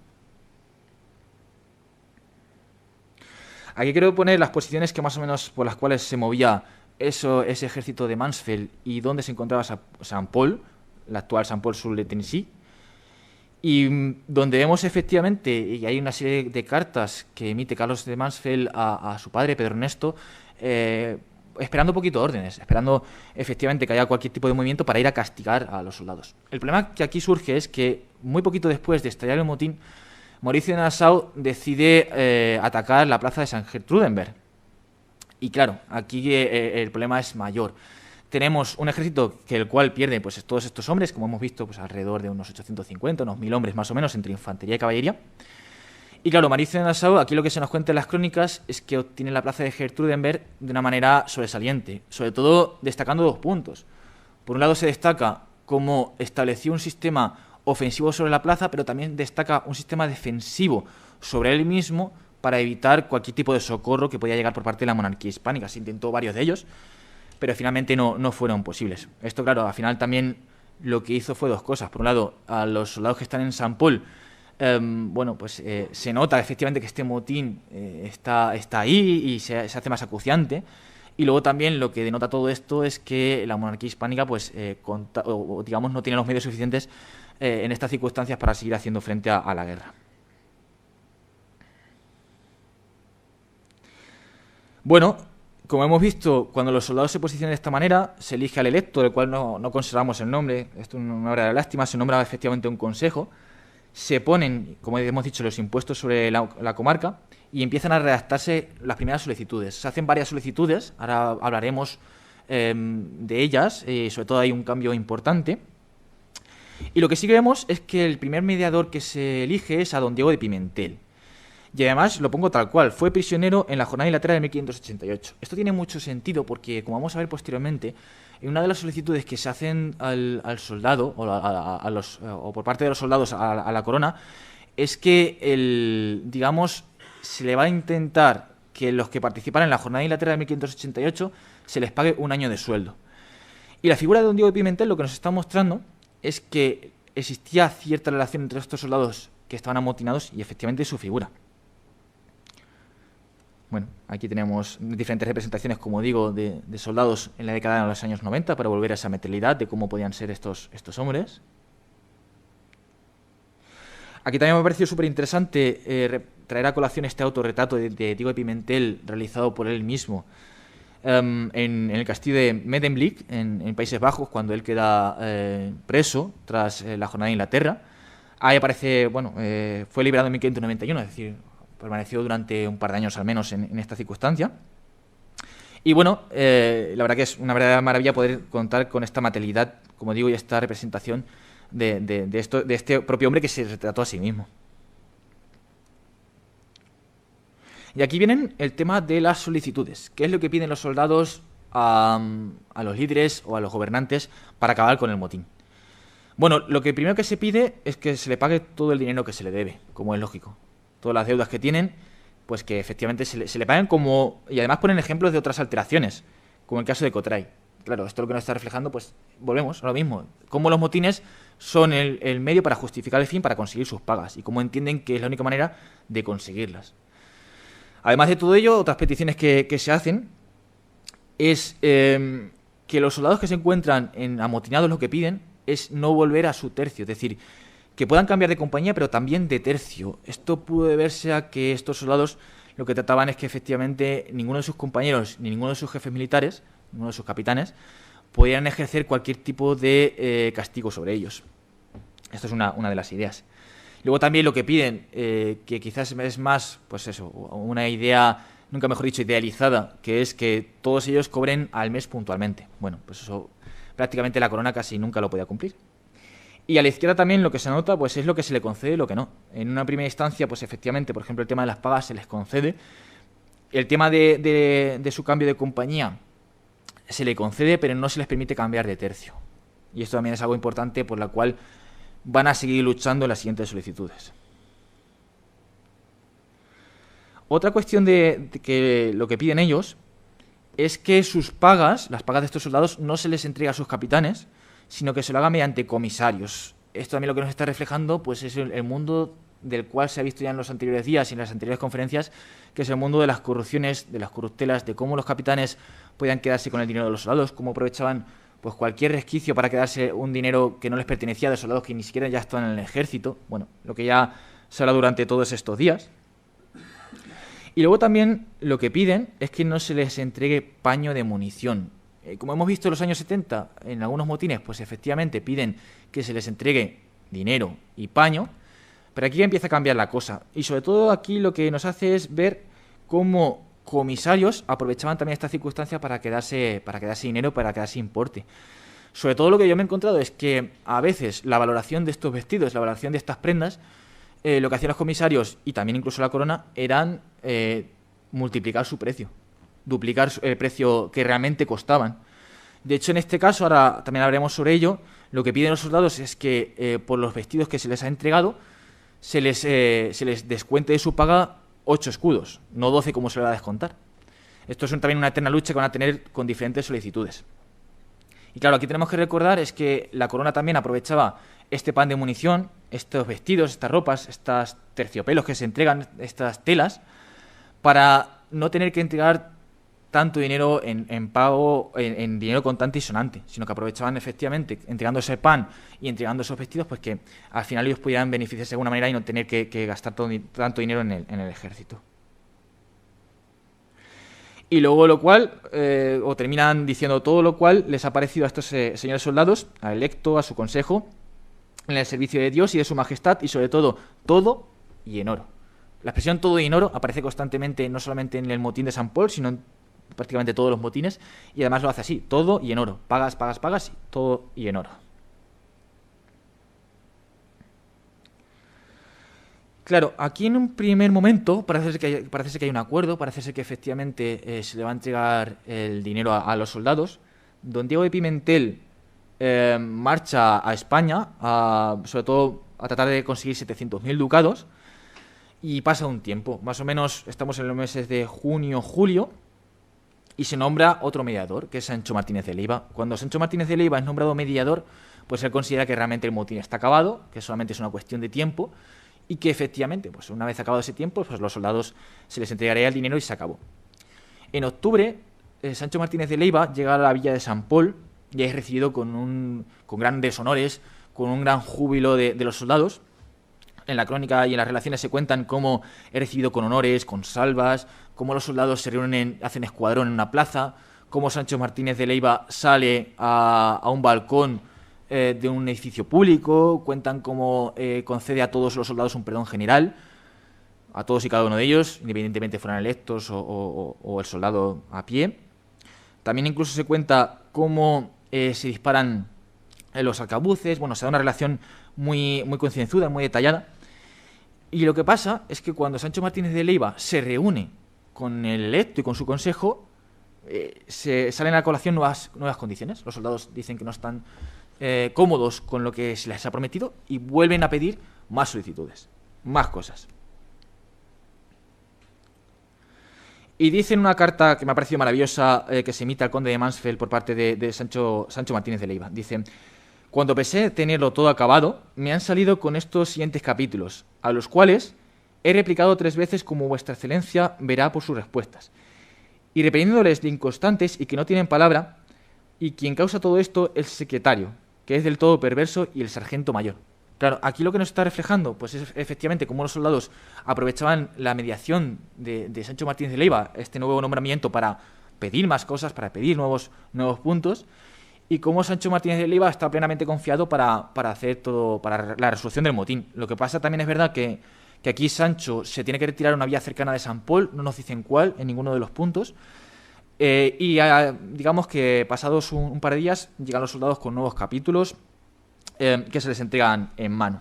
Aquí quiero poner las posiciones que más o menos por las cuales se movía ese ejército de Mansfeld y dónde se encontraba Saint Paul, la actual Saint Paul sur de Tennessee, y donde vemos efectivamente, y hay una serie de cartas que emite Carlos de Mansfeld a su padre, Pedro Ernesto, esperando un poquito órdenes, esperando efectivamente que haya cualquier tipo de movimiento para ir a castigar a los soldados. El problema que aquí surge es que muy poquito después de estallar el motín, Mauricio de Nassau decide atacar la plaza de San Gertrudenberg. Y claro, aquí el problema es mayor. Tenemos un ejército el cual pierde pues todos estos hombres, como hemos visto, pues alrededor de unos 850, unos 1000 hombres más o menos, entre infantería y caballería. Y claro, Mauricio de Nassau, aquí lo que se nos cuenta en las crónicas es que obtiene la plaza de Gertrudenberg de una manera sobresaliente, sobre todo destacando 2 puntos. Por un lado se destaca cómo estableció un sistema ofensivo sobre la plaza, pero también destaca un sistema defensivo sobre él mismo para evitar cualquier tipo de socorro que podía llegar por parte de la monarquía hispánica. Se intentó varios de ellos, pero finalmente no fueron posibles. Esto, claro, al final también lo que hizo fue 2 cosas. Por un lado, a los soldados que están en Saint Paul, bueno, pues se nota efectivamente que este motín está ahí y se hace más acuciante. Y luego también lo que denota todo esto es que la monarquía hispánica, pues, digamos, no tiene los medios suficientes en estas circunstancias para seguir haciendo frente a la guerra. Bueno, como hemos visto, cuando los soldados se posicionan de esta manera, se elige al electo, del cual no conservamos el nombre, esto es una obra de lástima, se nombra efectivamente un consejo, se ponen, como hemos dicho, los impuestos sobre la comarca y empiezan a redactarse las primeras solicitudes. Se hacen varias solicitudes, ahora hablaremos de ellas, sobre todo hay un cambio importante. Y lo que sí que vemos es que el primer mediador que se elige es a don Diego de Pimentel. Y además, lo pongo tal cual, fue prisionero en la jornada de Inglaterra de 1588. Esto tiene mucho sentido porque, como vamos a ver posteriormente, en una de las solicitudes que se hacen al soldado, o por parte de los soldados a la corona, es que, digamos, se le va a intentar que los que participan en la jornada de Inglaterra de 1588 se les pague un año de sueldo. Y la figura de don Diego de Pimentel lo que nos está mostrando es que existía cierta relación entre estos soldados que estaban amotinados y efectivamente su figura. Bueno, aquí tenemos diferentes representaciones, como digo, de soldados en la década de los años 90 para volver a esa materialidad de cómo podían ser estos hombres. Aquí también me ha parecido súper interesante traer a colación este autorretrato de Diego de Pimentel realizado por él mismo en el castillo de Medemblik, en Países Bajos, cuando él queda preso tras la jornada de Inglaterra. Ahí aparece, bueno, fue liberado en 1591, es decir, permaneció durante un par de años al menos en esta circunstancia. Y bueno, la verdad que es una verdadera maravilla poder contar con esta materialidad, como digo, y esta representación de este propio hombre que se retrató a sí mismo. Y aquí vienen el tema de las solicitudes. ¿Qué es lo que piden los soldados a los líderes o a los gobernantes para acabar con el motín? Bueno, lo que primero que se pide es que se le pague todo el dinero que se le debe, como es lógico. Todas las deudas que tienen, pues que efectivamente se le paguen como... Y además ponen ejemplos de otras alteraciones, como el caso de Cotray. Claro, esto lo que nos está reflejando, pues volvemos a lo mismo. Cómo los motines son el medio para justificar el fin, para conseguir sus pagas. Y cómo entienden que es la única manera de conseguirlas. Además de todo ello, otras peticiones que se hacen es que los soldados que se encuentran amotinados lo que piden es no volver a su tercio, es decir, que puedan cambiar de compañía, pero también de tercio. Esto pudo deberse a que estos soldados lo que trataban es que efectivamente ninguno de sus compañeros, ni ninguno de sus jefes militares, ninguno de sus capitanes, podían ejercer cualquier tipo de castigo sobre ellos. Esto es una de las ideas. Luego también lo que piden, que quizás es más, pues eso, una idea nunca mejor dicho, idealizada, que es que todos ellos cobren al mes puntualmente. Bueno, pues eso prácticamente la corona casi nunca lo podía cumplir. Y a la izquierda también lo que se nota pues es lo que se le concede y lo que no. En una primera instancia, pues efectivamente, por ejemplo, el tema de las pagas se les concede. El tema de su cambio de compañía se le concede, pero no se les permite cambiar de tercio. Y esto también es algo importante por la cual van a seguir luchando en las siguientes solicitudes. Otra cuestión de que lo que piden ellos es que sus pagas, las pagas de estos soldados, no se les entrega a sus capitanes, sino que se lo haga mediante comisarios. Esto también lo que nos está reflejando pues es el mundo del cual se ha visto ya en los anteriores días y en las anteriores conferencias, que es el mundo de las corrupciones, de las corruptelas, de cómo los capitanes podían quedarse con el dinero de los soldados, cómo aprovechaban pues cualquier resquicio para quedarse un dinero que no les pertenecía, de soldados que ni siquiera ya estaban en el ejército. Bueno, lo que ya se habla durante todos estos días. Y luego también lo que piden es que no se les entregue paño de munición. Como hemos visto en los años 70, en algunos motines, pues efectivamente piden que se les entregue dinero y paño, pero aquí ya empieza a cambiar la cosa. Y sobre todo aquí lo que nos hace es ver cómo comisarios aprovechaban también esta circunstancia para quedarse dinero, para quedarse importe. Sobre todo lo que yo me he encontrado es que a veces la valoración de estos vestidos, la valoración de estas prendas, lo que hacían los comisarios y también incluso la corona eran multiplicar su precio, duplicar el precio que realmente costaban. De hecho, en este caso, ahora también hablaremos sobre ello, lo que piden los soldados es que por los vestidos que se les ha entregado se les descuente de su paga 8 escudos, no 12 como se le va a descontar. Esto es también una eterna lucha que van a tener con diferentes solicitudes. Y claro, aquí tenemos que recordar es que la corona también aprovechaba este pan de munición, estos vestidos, estas ropas, estos terciopelos que se entregan, estas telas, para no tener que entregar tanto dinero en pago, en dinero contante y sonante, sino que aprovechaban efectivamente entregando ese pan y entregando esos vestidos, pues que al final ellos pudieran beneficiarse de alguna manera y no tener que gastar tanto dinero en el ejército. Y luego lo cual, o terminan diciendo todo lo cual les ha parecido a estos señores soldados, al electo, a su consejo, en el servicio de Dios y de su majestad, y sobre todo, todo y en oro. La expresión todo y en oro aparece constantemente no solamente en el motín de San Paul, sino en prácticamente todos los motines, y además lo hace así, todo y en oro. Pagas, pagas, pagas, todo y en oro. Claro, aquí en un primer momento parece ser que hay un acuerdo, parece ser que efectivamente se le va a entregar el dinero a los soldados. Don Diego de Pimentel marcha a España, sobre todo a tratar de conseguir 700.000 ducados, y pasa un tiempo. Más o menos estamos en los meses de junio, julio, y se nombra otro mediador, que es Sancho Martínez de Leiva. Cuando Sancho Martínez de Leiva es nombrado mediador, pues él considera que realmente el motín está acabado, que solamente es una cuestión de tiempo, y que efectivamente, pues una vez acabado ese tiempo, pues los soldados se les entregaría el dinero y se acabó. En octubre, Sancho Martínez de Leiva llega a la villa de San Paul y es recibido con grandes honores, con un gran júbilo de los soldados. En la crónica y en las relaciones se cuentan cómo es recibido con honores, con salvas, cómo los soldados se reúnen, hacen escuadrón en una plaza, cómo Sancho Martínez de Leiva sale a un balcón de un edificio público, cuentan cómo concede a todos los soldados un perdón general, a todos y cada uno de ellos, independientemente fueran electos o el soldado a pie. También incluso se cuenta cómo se disparan los arcabuces. Bueno, se da una relación muy concienzuda, muy detallada. Y lo que pasa es que cuando Sancho Martínez de Leiva se reúne con el electo y con su consejo, se salen a colación nuevas condiciones. Los soldados dicen que no están cómodos con lo que se les ha prometido y vuelven a pedir más solicitudes, más cosas. Y dice en una carta que me ha parecido maravillosa, que se emite al conde de Mansfeld por parte de Sancho Martínez de Leiva. Dice: cuando pensé tenerlo todo acabado, me han salido con estos siguientes capítulos, a los cuales he replicado 3 veces como vuestra excelencia verá por sus respuestas. Y reprendiéndoles de inconstantes y que no tienen palabra, y quien causa todo esto es el secretario, que es del todo perverso, y el sargento mayor. Claro, aquí lo que nos está reflejando pues es efectivamente cómo los soldados aprovechaban la mediación de Sancho Martínez de Leiva, este nuevo nombramiento, para pedir más cosas, para pedir nuevos puntos, y cómo Sancho Martínez de Leiva está plenamente confiado para hacer todo, para la resolución del motín. Lo que pasa también es verdad que que aquí Sancho se tiene que retirar a una villa cercana de San Pol, no nos dicen cuál en ninguno de los puntos, digamos que pasados un par de días llegan los soldados con nuevos capítulos que se les entregan en mano.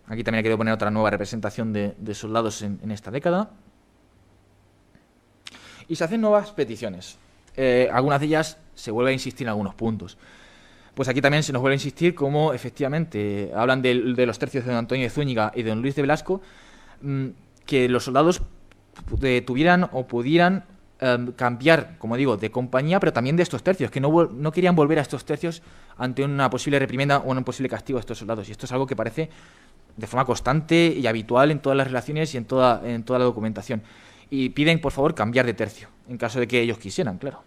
Aquí también he querido poner otra nueva representación de soldados en esta década. Y se hacen nuevas peticiones. Algunas de ellas se vuelve a insistir en algunos puntos. Pues aquí también se nos vuelve a insistir como efectivamente hablan de los tercios de don Antonio de Zúñiga y de don Luis de Velasco, que los soldados tuvieran o pudieran cambiar, como digo, de compañía, pero también de estos tercios, que no querían volver a estos tercios ante una posible reprimenda o un posible castigo a estos soldados. Y esto es algo que parece de forma constante y habitual en todas las relaciones y en toda la documentación. Y piden, por favor, cambiar de tercio, en caso de que ellos quisieran, claro.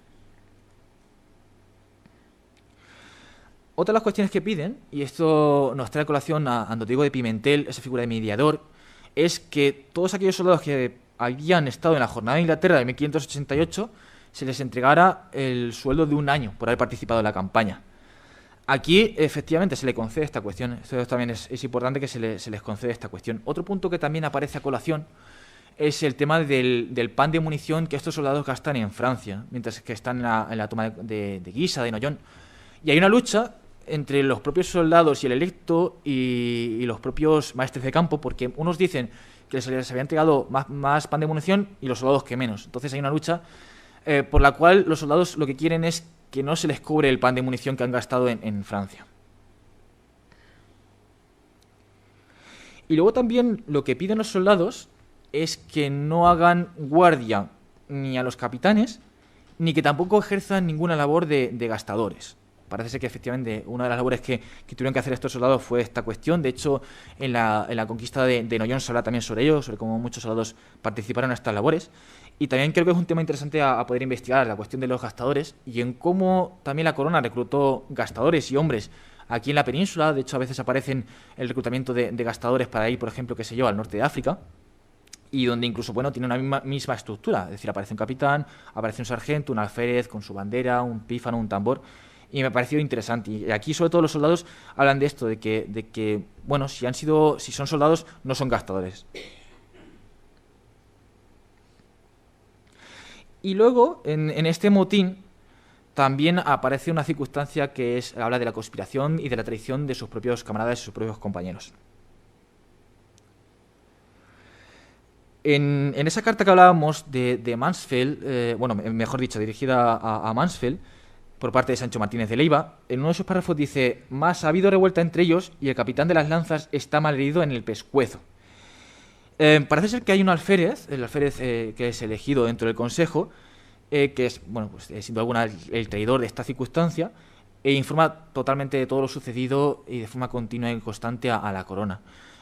Otra de las cuestiones que piden, y esto nos trae a colación a Rodrigo de Pimentel, esa figura de mediador, es que todos aquellos soldados que habían estado en la jornada de Inglaterra de 1588 se les entregara el sueldo de un año por haber participado en la campaña. Aquí, efectivamente, se le concede esta cuestión. Esto también es importante que se les concede esta cuestión. Otro punto que también aparece a colación es el tema del pan de munición que estos soldados gastan en Francia, mientras que están en la toma de Guisa, de Noyon. Y hay una lucha entre los propios soldados y el electo y los propios maestres de campo, porque unos dicen que se les había entregado más pan de munición y los soldados que menos. Entonces hay una lucha por la cual los soldados lo que quieren es que no se les cobre el pan de munición que han gastado en Francia. Y luego también lo que piden los soldados es que no hagan guardia ni a los capitanes, ni que tampoco ejerzan ninguna labor de gastadores. Parece ser que efectivamente una de las labores que tuvieron que hacer estos soldados fue esta cuestión. De hecho, en la conquista de Noyon se habla también sobre ello, sobre cómo muchos soldados participaron en estas labores. Y también creo que es un tema interesante a poder investigar, la cuestión de los gastadores y en cómo también la corona reclutó gastadores y hombres aquí en la península. De hecho, a veces aparecen el reclutamiento de gastadores para ir, por ejemplo, qué sé yo, al norte de África, y donde incluso, bueno, tiene una misma estructura. Es decir, aparece un capitán, aparece un sargento, un alférez con su bandera, un pífano, un tambor. Y me ha parecido interesante. Y aquí, sobre todo, los soldados hablan de esto, de que bueno, si son soldados, no son gastadores. Y luego, en este motín, también aparece una circunstancia que habla de la conspiración y de la traición de sus propios camaradas y sus propios compañeros. En esa carta que hablábamos de Mansfeld, mejor dicho, dirigida a Mansfeld, por parte de Sancho Martínez de Leiva, en uno de sus párrafos dice: «Mas ha habido revuelta entre ellos y el capitán de las lanzas está malherido en el pescuezo». Parece ser que hay un alférez, el alférez que es elegido dentro del consejo, que es, bueno, pues sin duda alguna el traidor de esta circunstancia, e informa totalmente de todo lo sucedido y de forma continua y constante a la corona.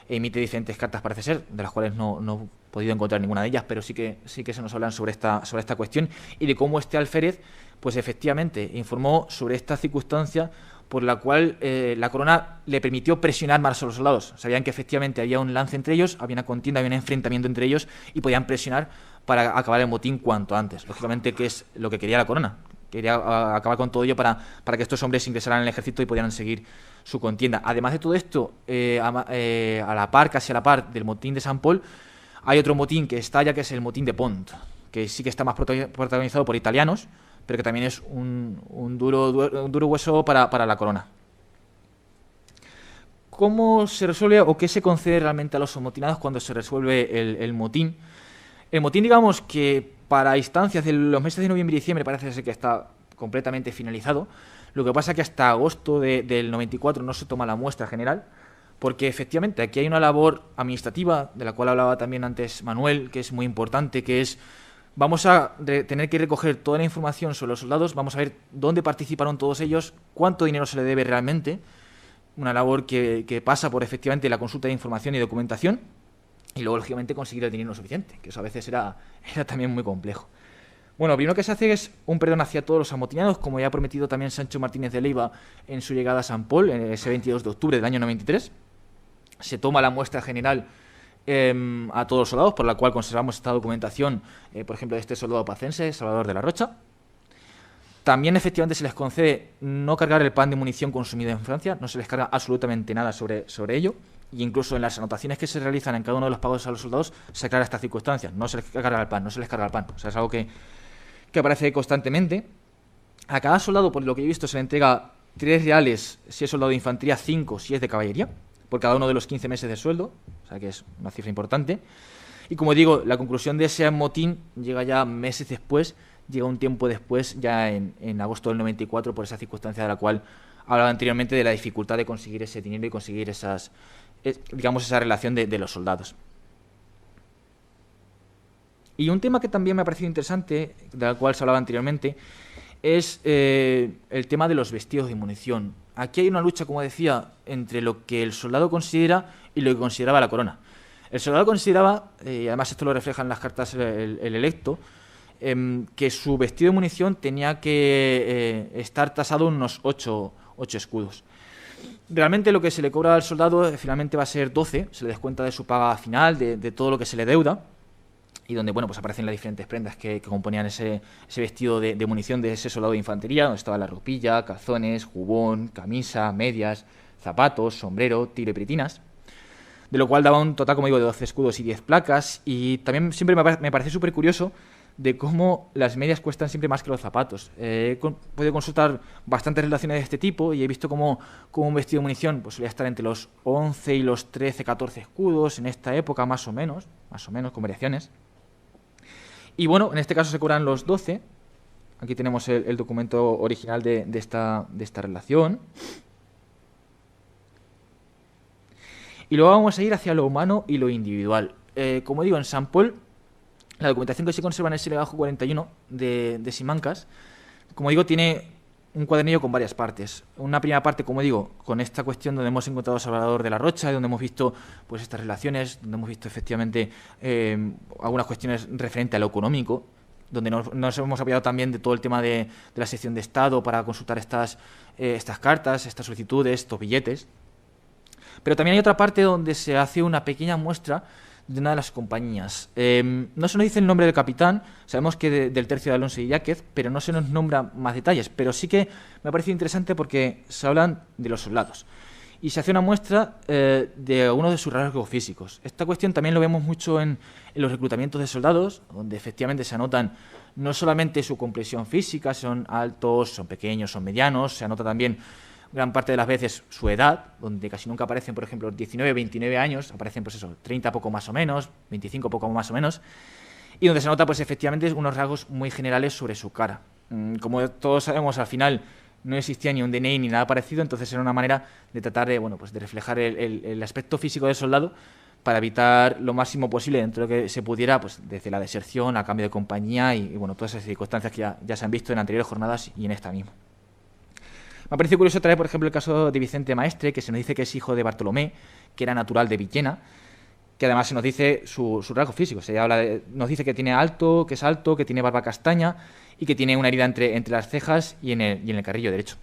Emite diferentes cartas, parece ser, de las cuales no he podido encontrar ninguna de ellas, pero sí que se nos hablan sobre esta cuestión y de cómo este alférez, pues efectivamente, informó sobre esta circunstancia por la cual la corona le permitió presionar más a los soldados. Sabían que efectivamente había un lance entre ellos, había una contienda, había un enfrentamiento entre ellos y podían presionar para acabar el motín cuanto antes. Lógicamente, que es lo que quería la corona. Quería acabar con todo ello para que estos hombres ingresaran en el ejército y pudieran seguir su contienda. Además de todo esto, casi a la par del motín de San Pol, hay otro motín que estalla, que es el motín de Pont, que sí que está más protagonizado por italianos, pero que también es un duro hueso para la corona. ¿Cómo se resuelve o qué se concede realmente a los amotinados cuando se resuelve el motín? El motín, digamos que para instancias de los meses de noviembre y diciembre parece ser que está completamente finalizado. Lo que pasa es que hasta agosto del 94 no se toma la muestra general, porque efectivamente aquí hay una labor administrativa, de la cual hablaba también antes Manuel, que es muy importante, que es: vamos a tener que recoger toda la información sobre los soldados, vamos a ver dónde participaron todos ellos, cuánto dinero se le debe realmente, una labor que pasa por efectivamente la consulta de información y documentación, y luego, lógicamente, conseguir el dinero suficiente, que eso a veces era también muy complejo. Bueno, lo primero que se hace es un perdón hacia todos los amotinados, como ya ha prometido también Sancho Martínez de Leiva en su llegada a San Pol, ese 22 de octubre del año 93. Se toma la muestra general a todos los soldados, por la cual conservamos esta documentación, por ejemplo, de este soldado pacense, Salvador de la Rocha. También efectivamente se les concede no cargar el pan de munición consumido en Francia, no se les carga absolutamente nada sobre ello, y incluso en las anotaciones que se realizan en cada uno de los pagos a los soldados se aclara esta circunstancia, no se les carga el pan, no se les carga el pan, o sea, es algo que aparece constantemente. A cada soldado, por lo que he visto, se le entrega 3 reales si es soldado de infantería, 5 si es de caballería, por cada uno de los 15 meses de sueldo, o sea que es una cifra importante. Y como digo, la conclusión de ese motín llega ya meses después, llega un tiempo después, ya en agosto del 94, por esa circunstancia de la cual hablaba anteriormente, de la dificultad de conseguir ese dinero y conseguir esa relación de los soldados. Y un tema que también me ha parecido interesante, del cual se hablaba anteriormente, es el tema de los vestidos de munición. Aquí hay una lucha, como decía, entre lo que el soldado considera y lo que consideraba la corona. El soldado consideraba, y además esto lo refleja en las cartas el electo, que su vestido de munición tenía que estar tasado en unos 8 escudos. Realmente lo que se le cobra al soldado finalmente va a ser 12, se le descuenta de su paga final, de todo lo que se le deuda, y donde pues aparecen las diferentes prendas que componían ese vestido de munición de ese soldado de infantería, donde estaba la ropilla, calzones, jubón, camisa, medias, zapatos, sombrero, tiro y pretinas, de lo cual daba un total, como digo, de 12 escudos y 10 placas. Y también siempre me parece súper curioso de cómo las medias cuestan siempre más que los zapatos. He podido consultar bastantes relaciones de este tipo y he visto cómo un vestido de munición pues solía estar entre los 11 y los 13, 14 escudos en esta época, más o menos, con variaciones. Y bueno, en este caso se cobran los 12. Aquí tenemos el documento original de esta relación. Y luego vamos a ir hacia lo humano y lo individual. Como digo, en Saint Paul, la documentación que se conserva en el Silegajo 41 de Simancas, como digo, tiene un cuadernillo con varias partes. Una primera parte, como digo, con esta cuestión donde hemos encontrado a Salvador de la Rocha, donde hemos visto pues estas relaciones, donde hemos visto efectivamente algunas cuestiones referentes a lo económico, donde nos hemos apoyado también de todo el tema de la sección de Estado para consultar estas cartas, estas solicitudes, estos billetes. Pero también hay otra parte donde se hace una pequeña muestra de una de las compañías. No se nos dice el nombre del capitán, sabemos que del tercio de Alonso y Yáquez, pero no se nos nombra más detalles. Pero sí que me ha parecido interesante porque se hablan de los soldados. Y se hace una muestra de algunos de sus rasgos físicos. Esta cuestión también lo vemos mucho en los reclutamientos de soldados, donde efectivamente se anotan no solamente su complexión física, son altos, son pequeños, son medianos, se anota también gran parte de las veces su edad, donde casi nunca aparecen, por ejemplo, 19, 29 años, aparecen, pues eso, 30 poco más o menos, 25 poco más o menos, y donde se nota, pues efectivamente, unos rasgos muy generales sobre su cara. Como todos sabemos, al final no existía ni un DNI ni nada parecido, entonces era una manera de tratar de, de reflejar el aspecto físico del soldado para evitar lo máximo posible, dentro de lo que se pudiera, pues desde la deserción, a cambio de compañía y todas esas circunstancias que ya se han visto en anteriores jornadas y en esta misma. Me ha parecido curioso traer, por ejemplo, el caso de Vicente Maestre, que se nos dice que es hijo de Bartolomé, que era natural de Villena, que además se nos dice su rasgo físico. Nos dice que tiene alto, que tiene barba castaña y que tiene una herida entre las cejas y en el carrillo derecho.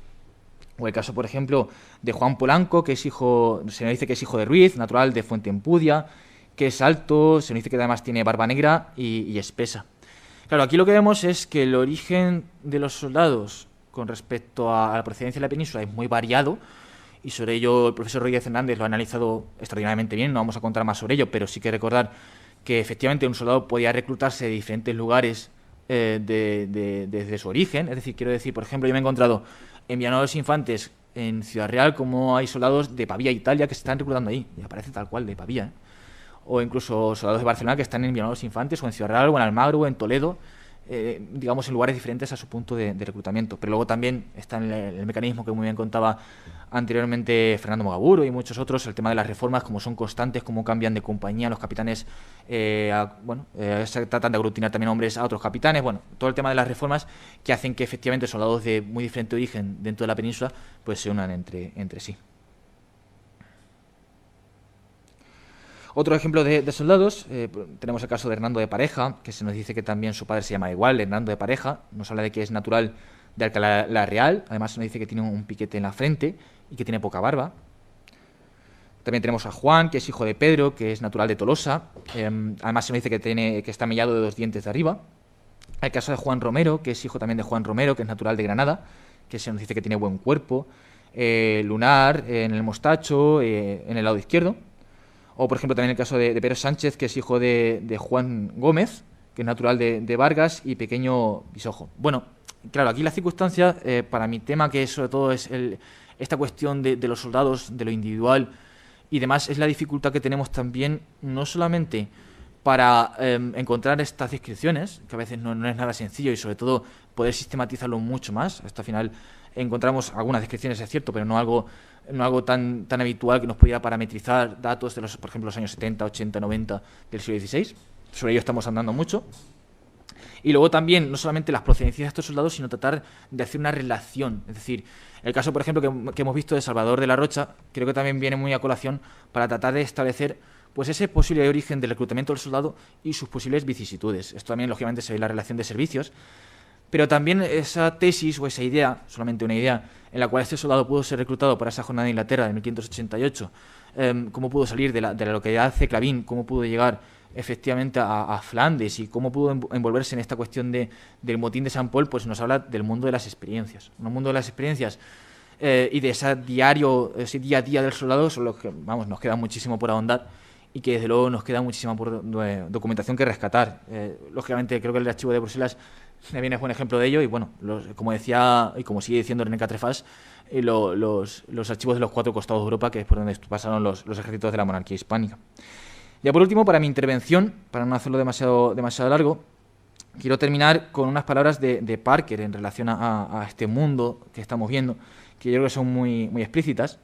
O el caso, por ejemplo, de Juan Polanco, que se nos dice que es hijo de Ruiz, natural de Fuentempudia, que es alto, se nos dice que además tiene barba negra y espesa. Claro, aquí lo que vemos es que el origen de los soldados con respecto a la procedencia de la península es muy variado, y sobre ello el profesor Rodríguez Hernández lo ha analizado extraordinariamente bien. No vamos a contar más sobre ello, pero sí que recordar que efectivamente un soldado podía reclutarse de diferentes lugares desde su origen. Es decir, quiero decir, por ejemplo, yo me he encontrado en Villanueva de los Infantes, en Ciudad Real, como hay soldados de Pavía, Italia, que se están reclutando ahí, y aparece tal cual de Pavía, o incluso soldados de Barcelona que están en Villanueva de los Infantes, o en Ciudad Real, o en Almagro, o en Toledo, digamos en lugares diferentes a su punto de reclutamiento. Pero luego también está el mecanismo que muy bien contaba anteriormente Fernando Mogaburo y muchos otros, el tema de las reformas, cómo son constantes, cómo cambian de compañía los capitanes, se tratan de aglutinar también hombres a otros capitanes, todo el tema de las reformas que hacen que efectivamente soldados de muy diferente origen dentro de la península pues se unan entre sí. Otro ejemplo de soldados, tenemos el caso de Hernando de Pareja, que se nos dice que también su padre se llama igual, Hernando de Pareja. Nos habla de que es natural de Alcalá la Real, además se nos dice que tiene un piquete en la frente y que tiene poca barba. También tenemos a Juan, que es hijo de Pedro, que es natural de Tolosa, además se nos dice que está mellado de 2 dientes de arriba. El caso de Juan Romero, que es hijo también de Juan Romero, que es natural de Granada, que se nos dice que tiene buen cuerpo, lunar en el mostacho, en el lado izquierdo. O, por ejemplo, también el caso de Pedro Sánchez, que es hijo de Juan Gómez, que es natural de Vargas, y pequeño bisojo. Bueno, claro, aquí la circunstancia, para mi tema, que sobre todo es esta cuestión de los soldados, de lo individual y demás, es la dificultad que tenemos también, no solamente para encontrar estas descripciones, que a veces no es nada sencillo, y sobre todo poder sistematizarlo mucho más. Hasta al final encontramos algunas descripciones, es cierto, pero no algo tan habitual que nos pudiera parametrizar datos de por ejemplo, los años 70, 80, 90 del siglo XVI. Sobre ello estamos andando mucho. Y luego también, no solamente las procedencias de estos soldados, sino tratar de hacer una relación. Es decir, el caso, por ejemplo, que hemos visto de Salvador de la Rocha, creo que también viene muy a colación para tratar de establecer pues ese posible origen del reclutamiento del soldado y sus posibles vicisitudes. Esto también, lógicamente, se ve en la relación de servicios, pero también esa tesis o esa idea, solamente una idea, en la cual este soldado pudo ser reclutado para esa jornada de Inglaterra de 1588, cómo pudo salir de la localidad de Clavín, cómo pudo llegar efectivamente a Flandes y cómo pudo envolverse en esta cuestión del motín de San Paul, pues nos habla del mundo de las experiencias. Un mundo de las experiencias y de ese día a día del soldado, son los que, nos queda muchísimo por ahondar y que desde luego nos queda muchísima documentación que rescatar. Lógicamente creo que el archivo de Bruselas me viene buen ejemplo de ello y bueno, como decía y como sigue diciendo René Catrefas, los archivos de los 4 costados de Europa, que es por donde pasaron los ejércitos de la monarquía hispánica. Ya por último, para mi intervención, para no hacerlo demasiado largo, quiero terminar con unas palabras de Parker en relación a este mundo que estamos viendo, que yo creo que son muy explícitas.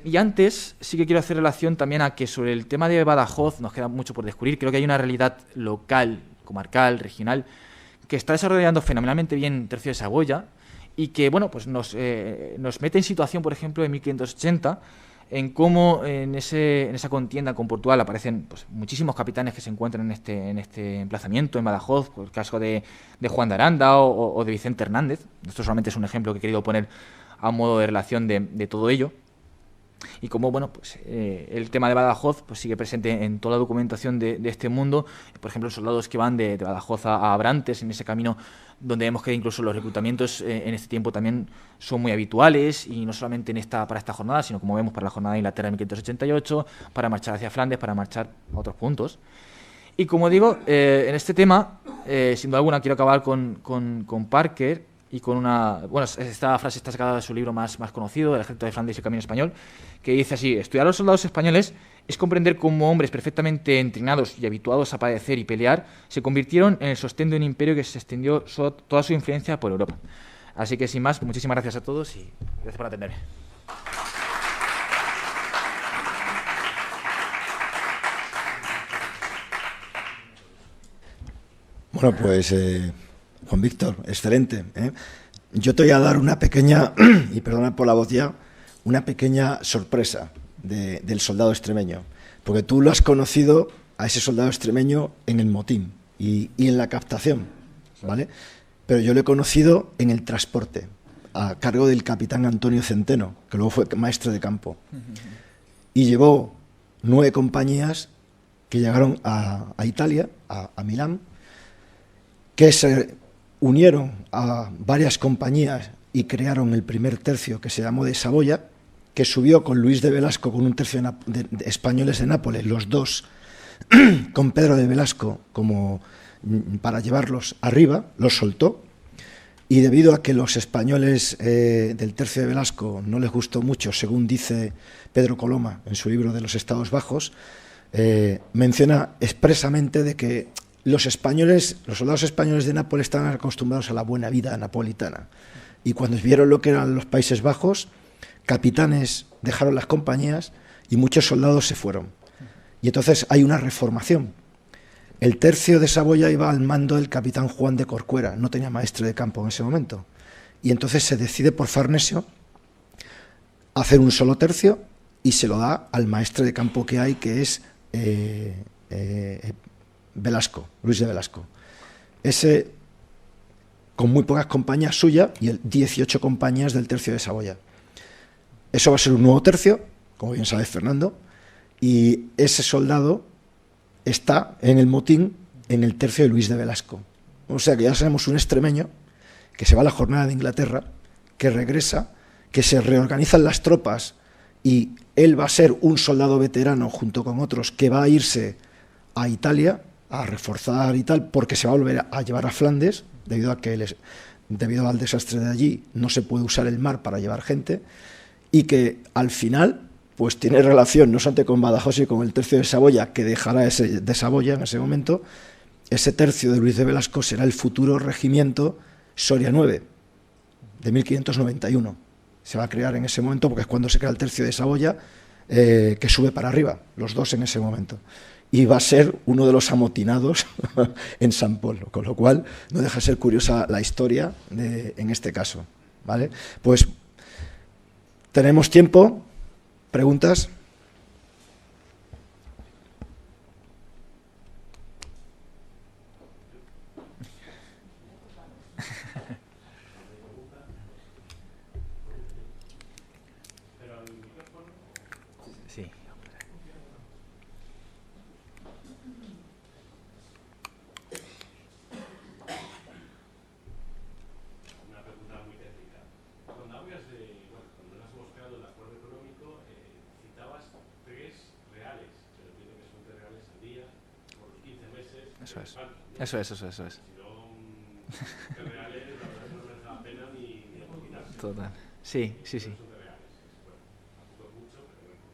Y antes sí que quiero hacer relación también a que sobre el tema de Badajoz nos queda mucho por descubrir. Creo que hay una realidad local, comarcal, regional, que está desarrollando fenomenalmente bien Tercio de Saboya y que bueno, pues nos mete en situación, por ejemplo, en 1580, en cómo en esa contienda con Portugal aparecen pues, muchísimos capitanes que se encuentran en este emplazamiento, en Badajoz, por el caso de Juan de Aranda o de Vicente Hernández. Esto solamente es un ejemplo que he querido poner a modo de relación de todo ello. Y como bueno, pues el tema de Badajoz pues sigue presente en toda la documentación de este mundo. Por ejemplo, soldados que van de Badajoz a Abrantes, en ese camino donde vemos que incluso los reclutamientos en este tiempo también son muy habituales, y no solamente para esta jornada, sino como vemos para la jornada de Inglaterra de 1588, para marchar hacia Flandes, para marchar a otros puntos. Y como digo, en este tema, sin duda alguna, quiero acabar con Parker y con una... Bueno, esta frase está sacada de su libro más conocido, El ejército de Flandes y el camino español, que dice así: estudiar a los soldados españoles es comprender cómo hombres perfectamente entrenados y habituados a padecer y pelear se convirtieron en el sostén de un imperio que se extendió toda su influencia por Europa. Así que, sin más, muchísimas gracias a todos y gracias por atenderme. Bueno, pues Juan Víctor, excelente. Yo te voy a dar una pequeña, y perdona por la voz ya, una pequeña sorpresa del soldado extremeño, porque tú lo has conocido a ese soldado extremeño en el motín y en la captación, ¿vale? Pero yo lo he conocido en el transporte, a cargo del capitán Antonio Centeno, que luego fue maestre de campo, y llevó 9 compañías que llegaron a Italia, a Milán, que se unieron a varias compañías y crearon el primer tercio, que se llamó de Saboya, que subió con Luis de Velasco, con un tercio de españoles de Nápoles, los dos, con Pedro de Velasco como para llevarlos arriba, los soltó, y debido a que los españoles del tercio de Velasco no les gustó mucho, según dice Pedro Coloma en su libro de los Estados Bajos, menciona expresamente de que los soldados españoles de Nápoles estaban acostumbrados a la buena vida napolitana, y cuando vieron lo que eran los Países Bajos, capitanes dejaron las compañías y muchos soldados se fueron. Y entonces hay una reformación. El tercio de Saboya iba al mando del capitán Juan de Corcuera, no tenía maestre de campo en ese momento. Y entonces se decide por Farnesio hacer un solo tercio y se lo da al maestre de campo que hay, que es Velasco, Luis de Velasco. Ese, con muy pocas compañías suyas y 18 compañías del tercio de Saboya. Eso va a ser un nuevo tercio, como bien sabe Fernando, y ese soldado está en el motín en el tercio de Luis de Velasco. O sea que ya sabemos un extremeño que se va a la jornada de Inglaterra, que regresa, que se reorganizan las tropas y él va a ser un soldado veterano junto con otros que va a irse a Italia a reforzar y tal, porque se va a volver a llevar a Flandes, debido al desastre de allí no se puede usar el mar para llevar gente, y que al final pues tiene relación no solamente con Badajoz y con el tercio de Saboya, que dejará de Saboya en ese momento. Ese tercio de Luis de Velasco será el futuro regimiento Soria 9 de 1591. Se va a crear en ese momento porque es cuando se crea el tercio de Saboya, que sube para arriba, los dos en ese momento. Y va a ser uno de los amotinados en San Polo, con lo cual no deja de ser curiosa la historia en este caso, ¿vale? Pues tenemos tiempo. ¿Preguntas? Sí. Una pregunta muy técnica. Cuando hablas de, cuando nos hemos creado el acuerdo económico, citabas 3 reales, pero entiendo que son 3 reales al día, por los 15 meses. Eso es. Banco, ¿no? Eso es. Si no, 3 reales, la verdad es que no merece la pena ni amotinarse. Total. Sí. Son 3 reales. Bueno, tampoco es mucho, pero bueno,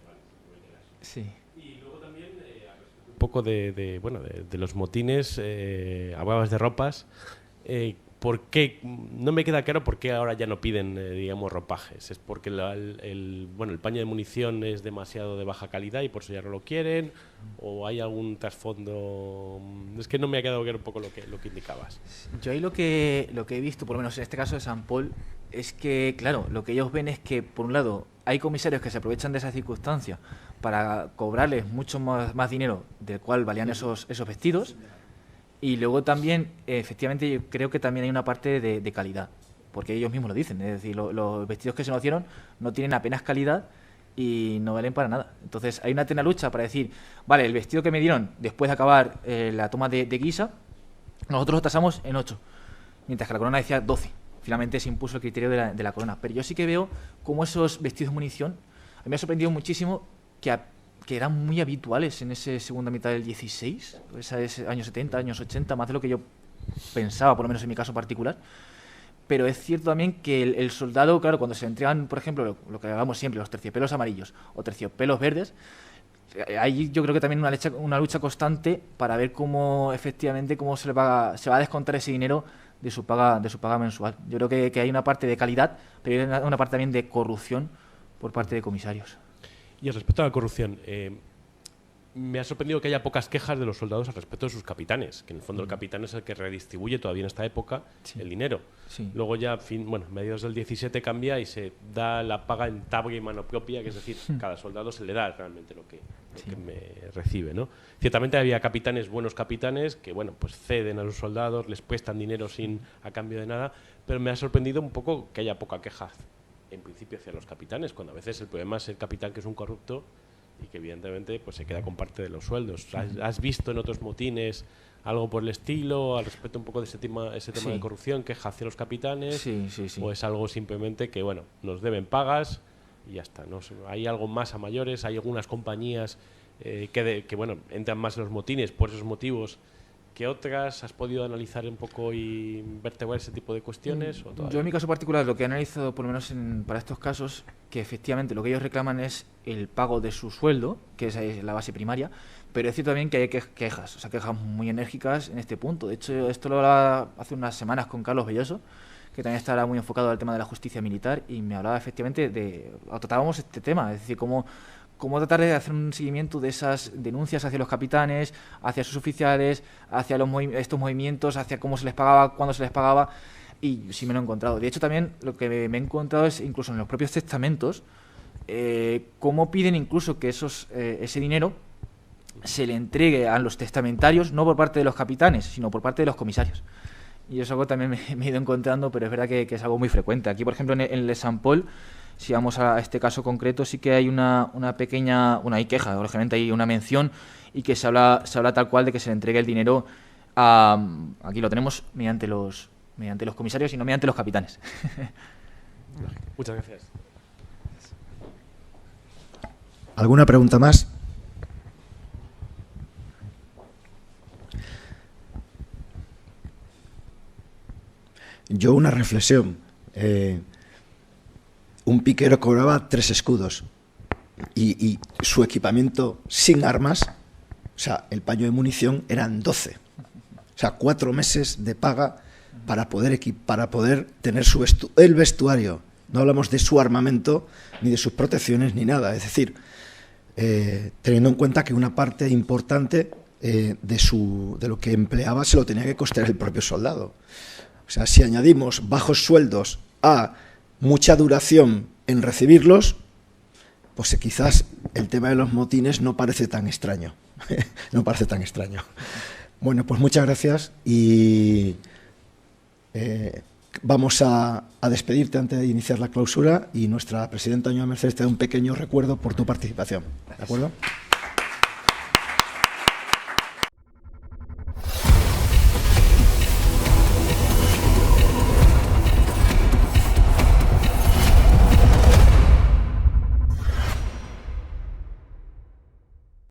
vale, simplemente era eso. Sí. Y luego también, un poco de los motines, hablabas de ropas. ¿Por qué? No me queda claro por qué ahora ya no piden, digamos, ropajes. ¿Es porque el paño de munición es demasiado de baja calidad y por eso ya no lo quieren? ¿O hay algún trasfondo? Es que no me ha quedado claro un poco lo que indicabas. Yo ahí lo que he visto, por lo menos en este caso de San Pol, es que, claro, lo que ellos ven es que, por un lado, hay comisarios que se aprovechan de esa circunstancia para cobrarles mucho más dinero del cual valían esos vestidos. Y luego también, efectivamente, yo creo que también hay una parte de calidad, porque ellos mismos lo dicen, es decir, los vestidos que se nos dieron no tienen apenas calidad y no valen para nada. Entonces hay una eterna lucha para decir, vale, el vestido que me dieron después de acabar la toma de Guisa, nosotros lo tasamos en 8, mientras que la corona decía 12. Finalmente se impuso el criterio de la corona. Pero yo sí que veo cómo esos vestidos de munición, a mí me ha sorprendido muchísimo que eran muy habituales en esa segunda mitad del 16, ese años 70, años 80, más de lo que yo pensaba, por lo menos en mi caso particular. Pero es cierto también que el soldado, claro, cuando se entregan, por ejemplo, lo que hagamos siempre, los terciopelos amarillos o terciopelos verdes, ahí yo creo que también una lucha constante para ver cómo efectivamente se va a descontar ese dinero de su paga mensual. Yo creo que hay una parte de calidad, pero hay una parte también de corrupción por parte de comisarios. Y respecto a la corrupción, me ha sorprendido que haya pocas quejas de los soldados al respecto de sus capitanes, que en el fondo el capitán es el que redistribuye todavía en esta época el dinero. Sí. Luego ya, mediados del 17 cambia y se da la paga en tabla y mano propia, que es decir, cada soldado se le da realmente lo que me recibe, ¿no? Ciertamente había buenos capitanes, que pues ceden a los soldados, les prestan dinero a cambio de nada, pero me ha sorprendido un poco que haya poca queja en principio hacia los capitanes, cuando a veces el problema es el capitán que es un corrupto y que evidentemente se queda con parte de los sueldos. ¿Has visto en otros motines algo por el estilo al respecto un poco de ese tema de corrupción, queja hacia los capitanes? Sí. ¿O es algo simplemente que nos deben pagas y ya está? ¿No? ¿Hay algo más a mayores? ¿Hay algunas compañías que entran más en los motines por esos motivos que otras? ¿Has podido analizar un poco y vertebrar ese tipo de cuestiones? Yo en mi caso particular lo que he analizado, por lo menos para estos casos, que efectivamente lo que ellos reclaman es el pago de su sueldo, que esa es la base primaria, pero es cierto también que hay quejas, quejas muy enérgicas en este punto. De hecho, esto lo hablaba hace unas semanas con Carlos Belloso, que también estará muy enfocado al tema de la justicia militar, y me hablaba efectivamente tratábamos este tema, es decir, cómo tratar de hacer un seguimiento de esas denuncias hacia los capitanes, hacia sus oficiales, hacia estos movimientos, hacia cómo se les pagaba, cuándo se les pagaba, y sí me lo he encontrado. De hecho, también lo que me he encontrado es, incluso en los propios testamentos, cómo piden incluso que ese dinero se le entregue a los testamentarios, no por parte de los capitanes, sino por parte de los comisarios. Y eso es algo que también me he ido encontrando, pero es verdad que es algo muy frecuente. Aquí, por ejemplo, en el de San Pol, si vamos a este caso concreto, sí que hay una pequeña hay queja, lógicamente hay una mención y que se habla tal cual de que se le entregue el dinero aquí lo tenemos mediante los comisarios y no mediante los capitanes. Muchas gracias. ¿Alguna pregunta más? Yo una reflexión. Un piquero cobraba 3 escudos y su equipamiento sin armas, o sea, el paño de munición, eran 12. O sea, 4 meses de paga para poder tener el vestuario. No hablamos de su armamento, ni de sus protecciones, ni nada. Es decir, teniendo en cuenta que una parte importante de lo que empleaba se lo tenía que costear el propio soldado. O sea, si añadimos bajos sueldos a mucha duración en recibirlos, pues quizás el tema de los motines no parece tan extraño. No parece tan extraño. Bueno, pues muchas gracias y vamos a despedirte antes de iniciar la clausura, y nuestra presidenta doña Mercedes te da un pequeño recuerdo por tu participación. ¿De acuerdo?